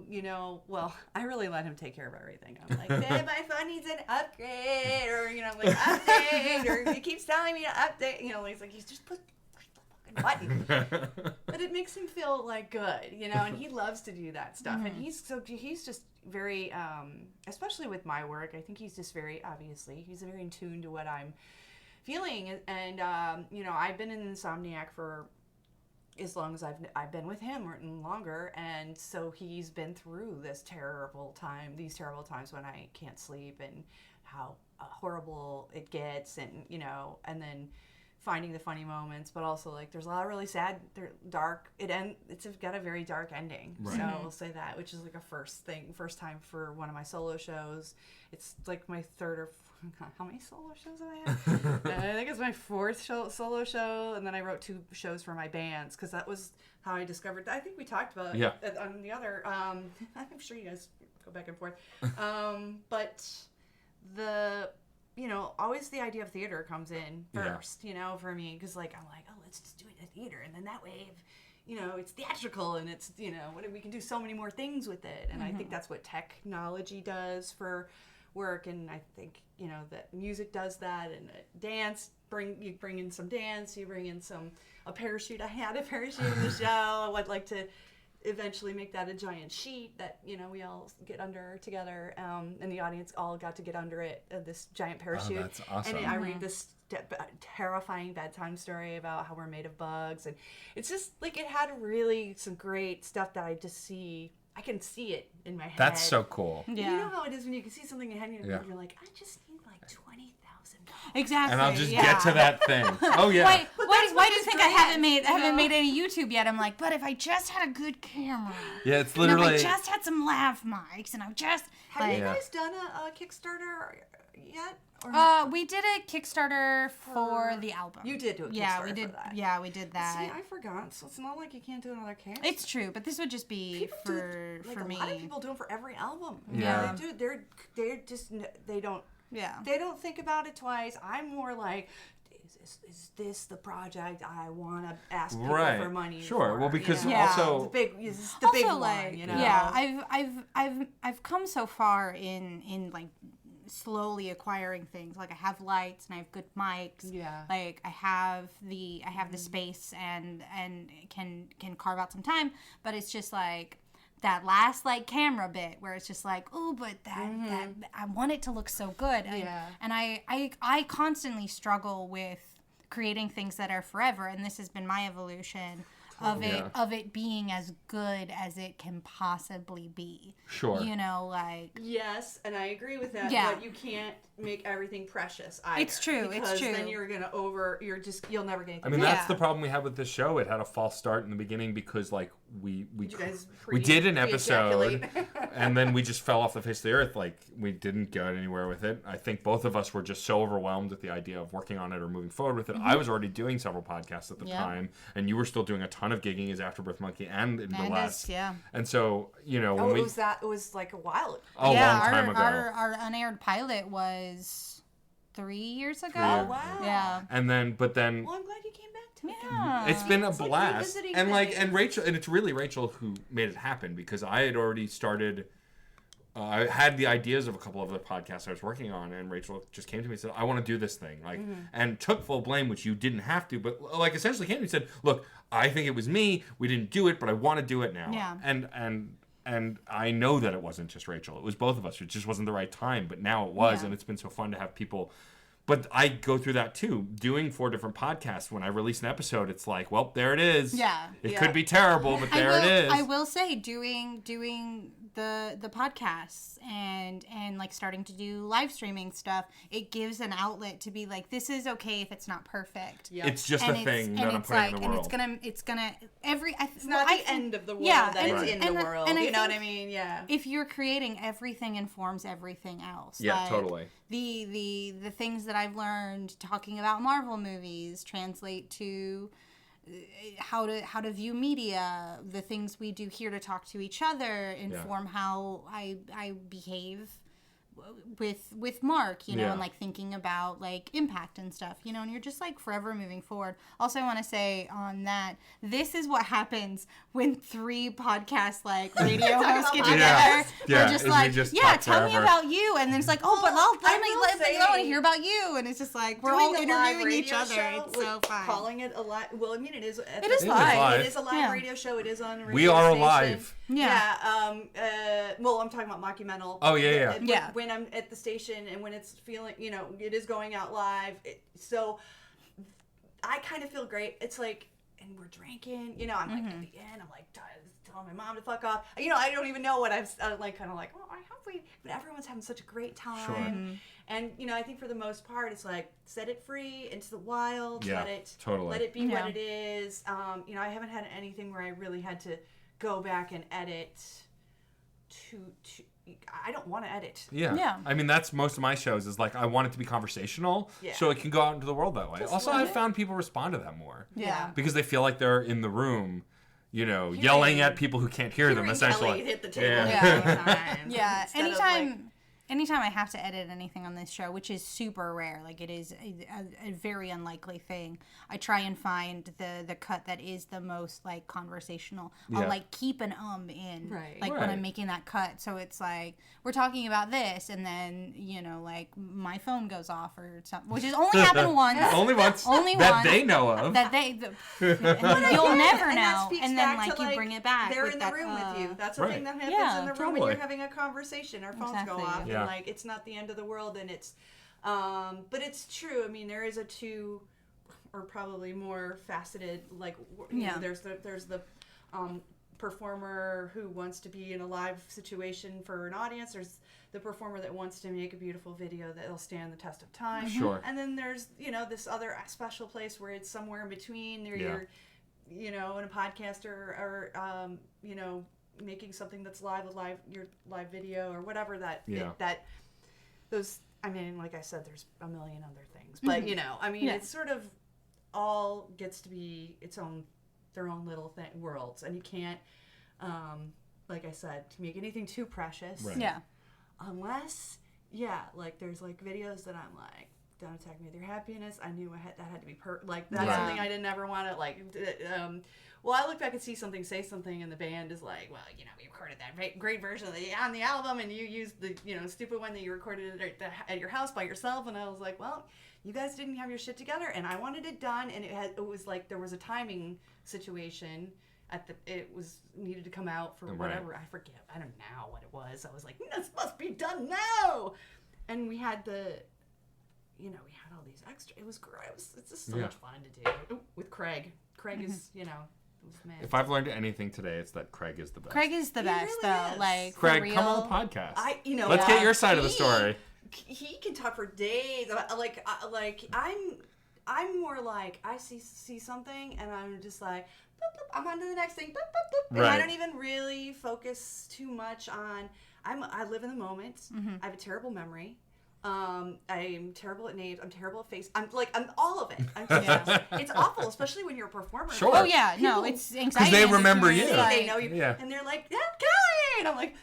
I really let him take care of everything. I'm like, babe, my phone needs an upgrade, or like update, or he keeps telling me to update. He's like, he's just put the fucking button. But it makes him feel like good, and he loves to do that stuff. And he's just very, especially with my work. I think he's just very he's very in tune to what I'm feeling. And I've been an insomniac for as long as I've been with him or longer, and so he's been through these terrible times when I can't sleep and how horrible it gets, and and then finding the funny moments, but also like there's a lot of really sad, dark. It's got a very dark ending. Right. So I'll say that, which is like a first time for one of my solo shows. It's like my third or how many solo shows have I had? I think it's my 4th solo show, and then I wrote 2 shows for my bands, because that was how I discovered. I think we talked about it on the other. I'm sure you guys go back and forth, but always the idea of theater comes in first, for me, because I'm like, oh, let's just do it at theater, and then that way, it's theatrical, and it's, we can do so many more things with it, and I think that's what technology does for work, and I think that music does that, and dance you bring in some dance, you bring in a parachute. I had a parachute in the show. I'd like to eventually make that a giant sheet that we all get under together, and the audience all got to get under it, this giant parachute. Oh, that's awesome. And I read this terrifying bedtime story about how we're made of bugs, and it's just it had really some great stuff that I can see it in my head. That's so cool. Yeah. You know how it is when you can see something in your head, and you're like, I just need $20,000. Exactly. And I'll just get to that thing. Oh yeah. Why do you think I haven't made any YouTube yet? I'm like, but if I just had a good camera. Yeah, it's literally. And if I just had some lav mics, and I just. Have you guys done a Kickstarter yet? Or we did a Kickstarter for the album. You did do a Kickstarter we did. For that. Yeah, we did that. See, I forgot. So it's not like you can't do another Kickstarter. It's true, but this would just be for me. A lot of people do them for every album. Yeah. They do. They're just they don't. Yeah. They don't think about it twice. I'm more like, is this the project I want to ask people for money Sure. for? Well, because also the big one. Yeah, I've come so far in slowly acquiring things. I have lights and I have good mics. Yeah. I have the space and can carve out some time, but it's just that last camera bit where it's just oh, but that I want it to look so good. And I constantly struggle with creating things that are forever, and this has been my evolution of it being as good as it can possibly be. Sure. Yes, and I agree with that. Yeah. But you can't make everything precious either. It's true. Because then you're gonna you'll never get anything. I mean, that's the problem we had with this show. It had a false start in the beginning because we did an episode and then we just fell off the face of the earth. We didn't get anywhere with it. I think both of us were just so overwhelmed with the idea of working on it or moving forward with it. I was already doing several podcasts at the time, and you were still doing a ton of gigging as Afterbirth Monkey and in Burlesque. And so when it was a while ago. A long time ago. Our unaired pilot was 3 years ago. Oh wow. Yeah. And then Well, I'm glad you came back to me. Yeah. It's been a blast. revisiting And things. and Rachel, and it's really Rachel who made it happen, because I had already started I had the ideas of a couple of other podcasts I was working on, and Rachel just came to me and said, I want to do this thing. And took full blame, which you didn't have to, but essentially came to me and said, look, I think it was me. We didn't do it, but I want to do it now. Yeah. And I know that it wasn't just Rachel. It was both of us. It just wasn't the right time, but now it was, and it's been so fun to have people. But I go through that too. Doing 4 different podcasts, when I release an episode, it's well, there it is. Yeah. It could be terrible, but there it is. I will say, doing the podcasts and starting to do live streaming stuff, it gives an outlet to be this is okay if it's not perfect. Yep. It's just a thing that I'm putting in the world. And it's gonna it's not the end of the world that it's in the world. And you know what I mean? Yeah. If you're creating, everything informs everything else. Yeah, totally. The things that I've learned talking about Marvel movies translate to how to view media. The things we do here to talk to each other inform how I behave with Mark, and thinking about impact and stuff, and you're just forever moving forward. Also, I want to say on that, this is what happens when 3 podcasts radio hosts get together. We're just tell me about you, and then it's but I want to hear about you, and it's just we're all interviewing each other. It's so fun. Calling it a live. Well, I mean, it is. It is live. It is a live radio show. It is on a radio We are station. alive. Yeah. Well, I'm talking about Mockumental. Oh, yeah. When I'm at the station and when it's feeling, it is going out live. So I kind of feel great. It's and we're drinking, I'm at the end, I'm telling my mom to fuck off. I don't even know what I'm oh, I hope but everyone's having such a great time. Sure. And, I think for the most part, it's set it free into the wild, let it be what it is. I haven't had anything where I really had to go back and edit I don't want to edit. Yeah. I mean, that's most of my shows is like I want it to be conversational, so it can go out into the world that way. Just Also, I've found people respond to that more. Yeah. Because they feel like they're in the room, you know, yelling at people who can't hear them, essentially. Kelly hit the table Yeah. Anytime I have to edit anything on this show, which is super rare, like it is a very unlikely thing, I try and find the cut that is the most like conversational. I'll like keep an in when I'm making that cut. So it's like we're talking about this, and then you know like my phone goes off or something, which has only happened once. Only once. Only that once. They know of. That you'll never know, and then like you bring it back. They're in the room with you. That's the thing that happens in the room when you're having a conversation. Our phones go off, and like it's not the end of the world, and it's but it's true. I mean, there is a two or probably more faceted, like you know, there's the performer who wants to be in a live situation for an audience. There's the performer that wants to make a beautiful video that'll stand the test of time. Sure. And then there's, you know, this other special place where it's somewhere in between. You're, you know, in a podcast or you know, making something that's live with your live video or whatever that those, I mean, like I said, there's a million other things, but you know, I mean, it's sort of all gets to be their own little worlds, and you can't, like I said, to make anything too precious. Right. Yeah. Unless, like there's like videos that I'm like, don't attack me with your happiness. I knew that had to be like that's something I didn't ever want to like. Well, I look back and see something, say something, and the band is like, well, you know, we recorded that great version on the album, and you used the, you know, stupid one that you recorded at your house by yourself. And I was like, well, you guys didn't have your shit together, and I wanted it done, and it was like there was a timing situation. It was needed to come out for whatever, I forget. I don't know what it was. I was like, this must be done now, and we had we had all these extra. It was gross. It's just so much fun to do with Craig. Craig is, you know. If I've learned anything today, it's that Craig is the best. Craig is the best, really though. is. Like Craig, come on the podcast. Let's get your side of the story. He can talk for days. Like I'm more like I see something and I'm just like, boop, boop, I'm on to the next thing. Boop, boop, boop. And I don't even really focus too much on. I live in the moment. I have a terrible memory. I'm terrible at names. I'm terrible at face. I'm all of it. It's awful, especially when you're a performer. Sure. Oh yeah, no, it's anxiety. Because they remember you. They know you, and they're like, "Yeah, Kelly," and I'm like,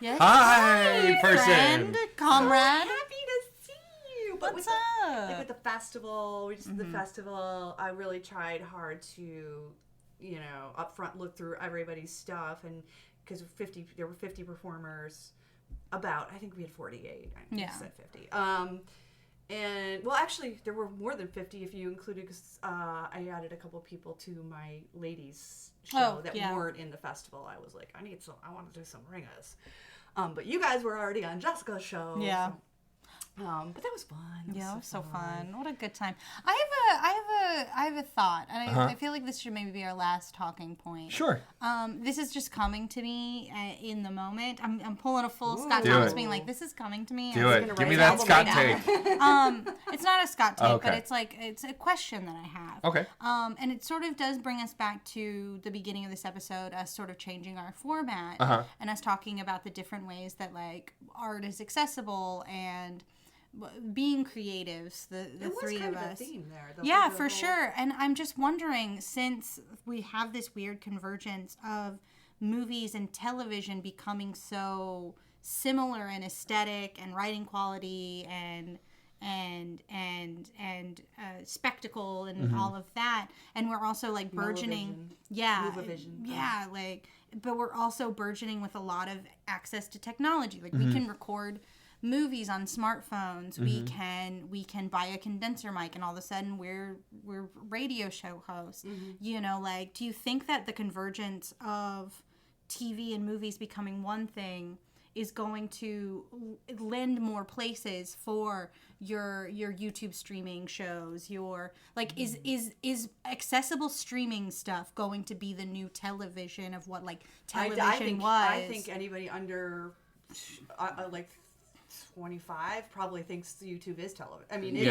yes. Hi, person. Friend, comrade. So happy to see you. But What's with up? like with the festival, the festival, I really tried hard to, you know, up front look through everybody's stuff, and because there were 50 performers. I think we had 48. I said 50. And well, actually, there were more than 50 if you included, because I added a couple people to my ladies show that weren't in the festival. I was like, I want to do some ringers. But you guys were already on Jessica's show. Yeah. So, but that was fun. It was so fun. What a good time. I have a thought, and I feel like this should maybe be our last talking point. Sure. This is just coming to me in the moment. I'm pulling a full Scott Thomas, being like, this is coming to me. Do it. Give me that Scott take. It's not a Scott take, okay. but it's a question that I have. Okay. And it sort of does bring us back to the beginning of this episode, us sort of changing our format, and us talking about the different ways that like art is accessible and being creatives, the three of us. A theme there. Yeah, for sure. And I'm just wondering, since we have this weird convergence of movies and television becoming so similar in aesthetic and writing quality and spectacle and all of that, and we're also like burgeoning, but we're also burgeoning with a lot of access to technology. Like we can record movies on smartphones. We can buy a condenser mic, and all of a sudden we're radio show hosts. You know, like, do you think that the convergence of TV and movies becoming one thing is going to lend more places for your YouTube streaming shows? Your like is accessible streaming stuff going to be the new television of what like television was? I think anybody under like 25 probably thinks YouTube is television. I mean, it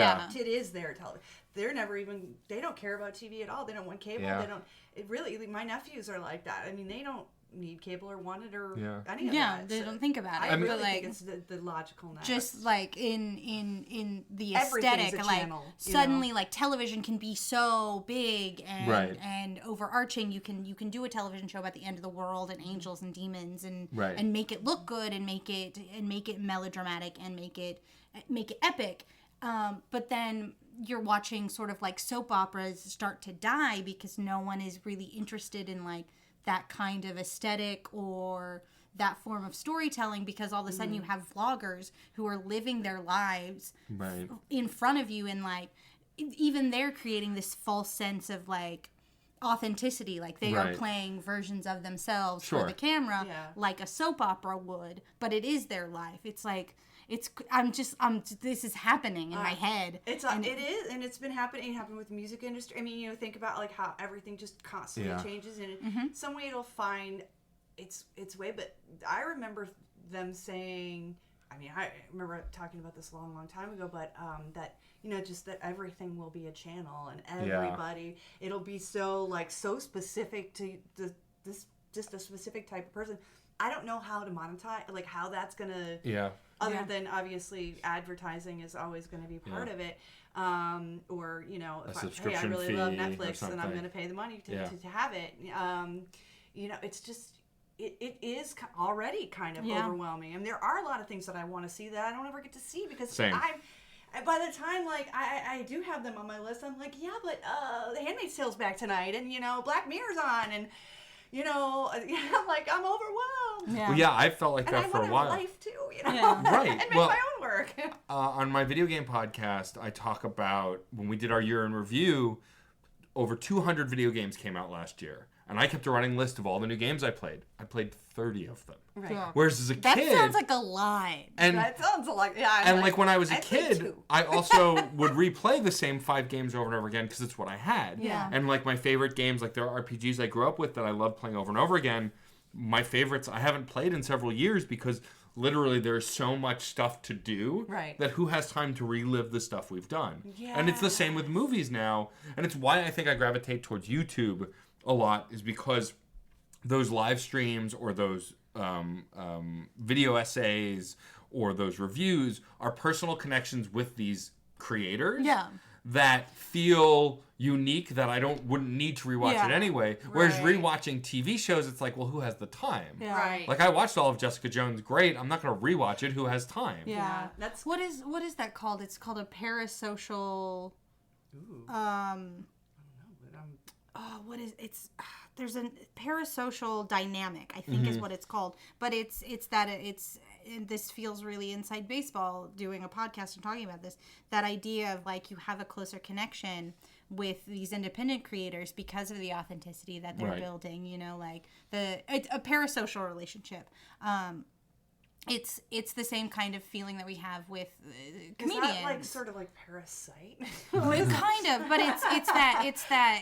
is their television. They don't care about TV at all. They don't want cable. They don't. it really, my nephews are like that. I mean, they don't need cable or want it or any of that. Yeah, they don't think about it. I really think it's the logical next. Just like in the aesthetic, like suddenly like television can be so big and overarching. You can do a television show about the end of the world and angels and demons and make it look good and make it melodramatic and make it epic. But then you're watching sort of like soap operas start to die because no one is really interested in like that kind of aesthetic or that form of storytelling, because all of a sudden you have vloggers who are living their lives in front of you, and like even they're creating this false sense of like authenticity, like they are playing versions of themselves for the camera like a soap opera would, but it is their life. It's like this is happening in my head. It is, and it's been happening. It happened with the music industry. I mean, think about like how everything just constantly changes, and some way it'll find its way. But I remember them saying, I mean, I remember talking about this a long time ago, but that just that everything will be a channel, and everybody it'll be so specific to just a specific type of person. I don't know how to monetize, like how that's gonna. Other than obviously advertising is always going to be part of it, or if I really love Netflix and I'm going to pay the money to have it. It's just it is already kind of overwhelming, and there are a lot of things that I want to see that I don't ever get to see because by the time like I do have them on my list, I'm like, but The Handmaid's Tale's back tonight, and Black Mirror's on, and like I'm overwhelmed. Yeah. Well, I felt like that for a while. And I want a life too, Right. and make my own work. On my video game podcast, I talk about when we did our year in review, over 200 video games came out last year. And I kept a running list of all the new games I played. I played 30 of them. Right. Yeah. Whereas as a that kid... That sounds like a lie. That sounds like... Yeah, and like when I was a kid, I also would replay the same 5 games over and over again because it's what I had. Yeah. And like my favorite games, like there are RPGs I grew up with that I love playing over and over again. My favorites I haven't played in several years because literally there's so much stuff to do that who has time to relive the stuff we've done? Yeah. And it's the same with movies now. And it's why I think I gravitate towards YouTube a lot, is because those live streams or those video essays or those reviews are personal connections with these creators that feel unique, that I wouldn't need to rewatch it anyway. Whereas rewatching TV shows, it's like, well, who has the time? Yeah. Right. Like I watched all of Jessica Jones, great. I'm not going to rewatch it. Who has time? Yeah. That's what is that called? It's called a parasocial. There's a parasocial dynamic, I think is what it's called. But this feels really inside baseball doing a podcast and talking about this. That idea of like you have a closer connection with these independent creators because of the authenticity that they're building, like it's a parasocial relationship. It's the same kind of feeling that we have with comedians. Is that like sort of like Parasite? Well, kind of, but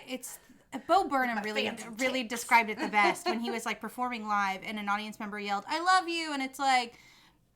it's Bo Burnham really described it the best when he was like performing live and an audience member yelled, "I love you," and it's like,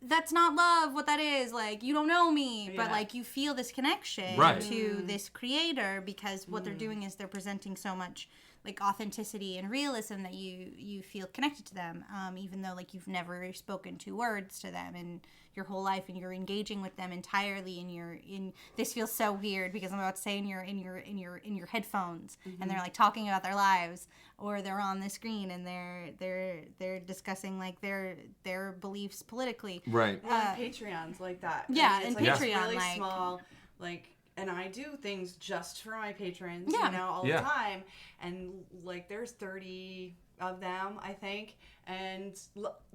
that's not love. What that is, like, you don't know me, but like you feel this connection to this creator because what they're doing is they're presenting so much like authenticity and realism that you feel connected to them, even though like you've never spoken 2 words to them in your whole life, and you're engaging with them entirely, and this feels so weird because I'm about to say in your headphones, and they're like talking about their lives, or they're on the screen and they're discussing like their beliefs politically. Right. Well, Patreons like that. Yeah, I mean, and like, Patreon really like small, like. And I do things just for my patrons, all the time. And, like, there's 30 of them, I think. And,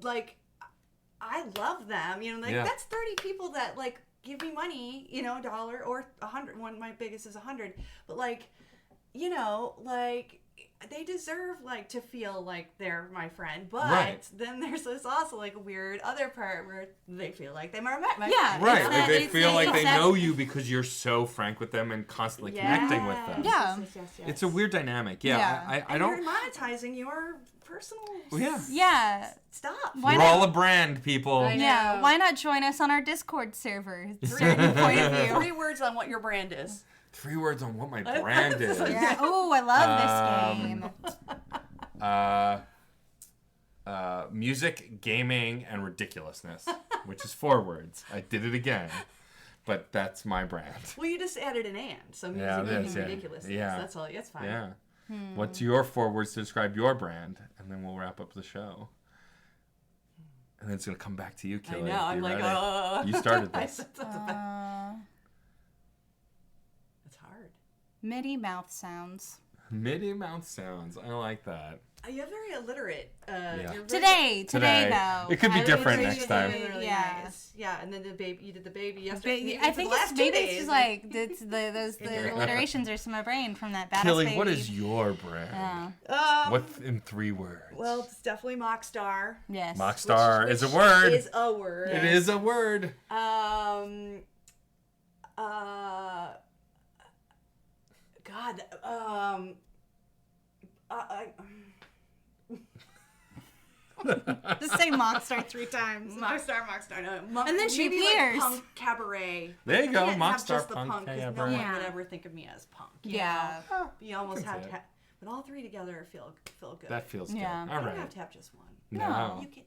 like, I love them. That's 30 people that, like, give me money, $1 or $100. One of my biggest is $100. But, like, they deserve, like, to feel like they're my friend. But then there's this also, like, a weird other part where they feel like they are my friend. Right. Like they feel like they know you because you're so frank with them and constantly connecting with them. Yeah. Yes. It's a weird dynamic. Yeah. I don't... You're monetizing your personal stuff. We're all a brand, people. Yeah. Why not join us on our Discord server? Certain point of view. 3 words on what your brand is. 3 words on what my brand is. Yeah. Oh, I love this game. Music, gaming, and ridiculousness, which is 4 words. I did it again, but that's my brand. Well, you just added an and, so music, gaming, ridiculousness. Yeah. That's all. That's fine. Yeah. What's your 4 words to describe your brand? And then we'll wrap up the show. And then it's going to come back to you, Killy. I know. I'm like, oh. You started this. It's hard. MIDI mouth sounds. MIDI mouth sounds. I like that. You're very illiterate. Today though. It could be different next time. Really nice. Yeah, and then you did the baby yesterday. I think it's just like the alliterations are some of my brain from that badass Killy, baby. what is your brand? What's in 3 words? Well, it's definitely Mockstar. Yes. Mockstar is a word. Is a word. It is a word. God. Just say Mockstar 3 times. Mockstar. No, and then she maybe appears. Like punk cabaret. There you go, Mockstar Mockstar punk. punk Because no one would ever think of me as punk. Yeah. You almost have to have, but all 3 together feel good. That feels good. Yeah. All You right. don't have to have just one. No. You get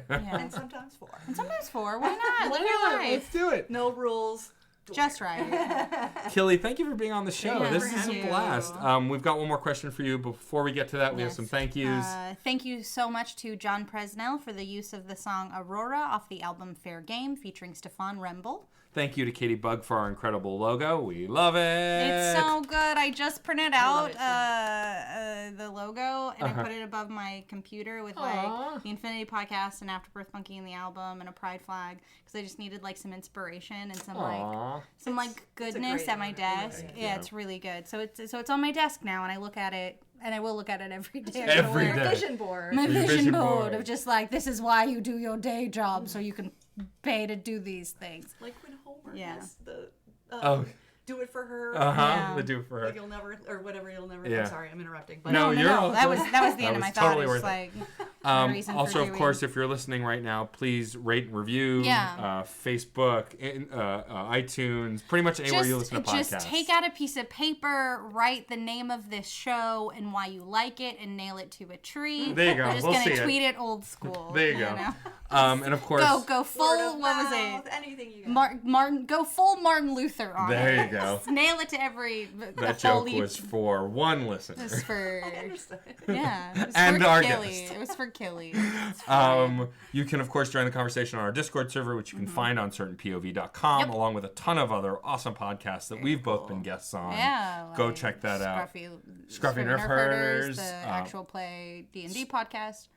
3. And sometimes 4. And sometimes 4. Why not? Live your life. Let's do it. No rules. Just right. Killy, thank you for being on the show. Yeah, This for is a having blast. We've got one more question for you. Before we get to that, we have some thank yous. Thank you so much to John Presnell for the use of the song Aurora off the album Fair Game featuring Stefan Remble. Thank you to Katie Bug for our incredible logo. We love it. It's so good. I just printed out the logo and I put it above my computer with like the Infinity Podcast and Afterbirth Monkey and the album and a pride flag because I just needed like some inspiration and some goodness at my desk. Yeah, it's really good. So it's on my desk now and I look at it. And I will look at it every day. Every day. My vision board. My vision board of just like, this is why you do your day job, so you can pay to do these things. Like when Homer Yeah. has the do it for her. Yeah. The do it for her. Like you'll never, or whatever, you'll never. Yeah. I'm sorry, I'm interrupting. But No, that was the end of my thought. Totally It was worth like, also, of course, if you're listening right now, please rate and review. Yeah. Facebook, iTunes, pretty much anywhere you listen to podcasts. Just take out a piece of paper, write the name of this show and why you like it, and nail it to a tree. There you go. We're just We'll gonna see tweet it old school. There you go. know? And of course, go full. What was it? Anything you got. Martin. Go full Martin Luther on it. There you go. Nail it to every. That joke was for one listener. It was for. Yeah. It was And for our Killy. guest. It was for Killy. You can, of course, join the conversation on our Discord server, which you can find on certainpov.com, along with a ton of other awesome podcasts that we've both been guests on. Yeah. Go check that out. Scruffy Nerf Herders, the actual play D&D podcast.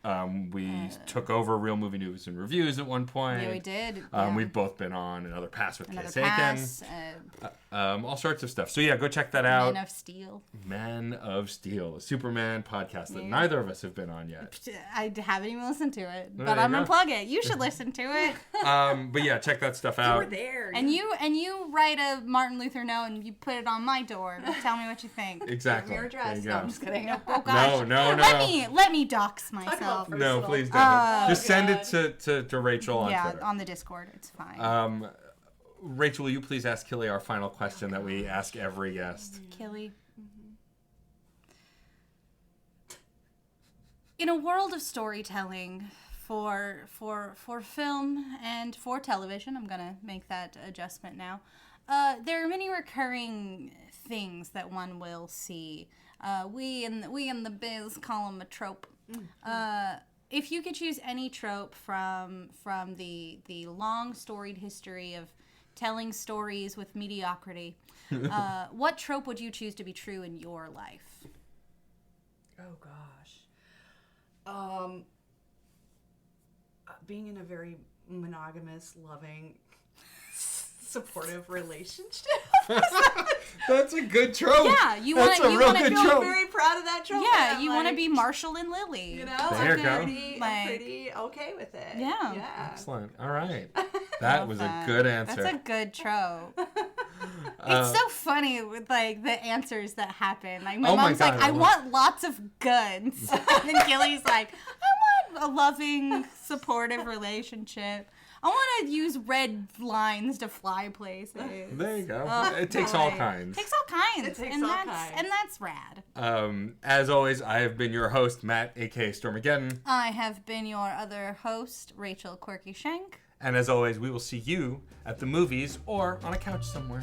We took over Real Movie News and Reviews at one point. Yeah, we did. We've both been on Another Pass with Another Case Aiken. Pass. All sorts of stuff. So yeah, go check that out. Men of Steel. Men of Steel, a Superman podcast that neither of us have been on yet. I haven't even listened to it, There but you I'm go. gonna plug it. You should listen to it. But yeah, check that stuff out. You were there. And you write a Martin Luther note and you put it on my door. Tell me what you think. Exactly. Your address. There you No, go. I'm just kidding. Oh gosh. No. Let me dox myself. about No, personal. please don't. Just send God. it to Rachel on Yeah, Twitter. on the Discord. It's fine. Rachel, will you please ask Killy our final question that we ask every guest? Killy. In a world of storytelling for film and for television, I'm gonna make that adjustment now. There are many recurring things that one will see. We in the biz call them a trope. If you could choose any trope from the long storied history of telling stories with mediocrity, what trope would you choose to be true in your life? Oh gosh. Being in a very monogamous, loving, supportive relationship. That's a good trope. Yeah, you That's wanna- a you real wanna good feel trope. I'm very proud of that trope. Yeah, and you I'm want to like, be Marshall and Lily. You know, There you go. I'm pretty okay with it. Yeah. Excellent. All right. That was a good answer. That's a good trope. It's so funny with like the answers that happen. Like my Oh my mom's like, God, I I love- want lots of guns. And then Gilly's like, I want a loving, supportive relationship. I want to use red lines to fly places. There you go. It takes all kinds. It takes all kinds. It takes all kinds. And that's rad. As always, I have been your host, Matt, a.k.a. Stormageddon. I have been your other host, Rachel Quirky Shank. And as always, we will see you at the movies or on a couch somewhere.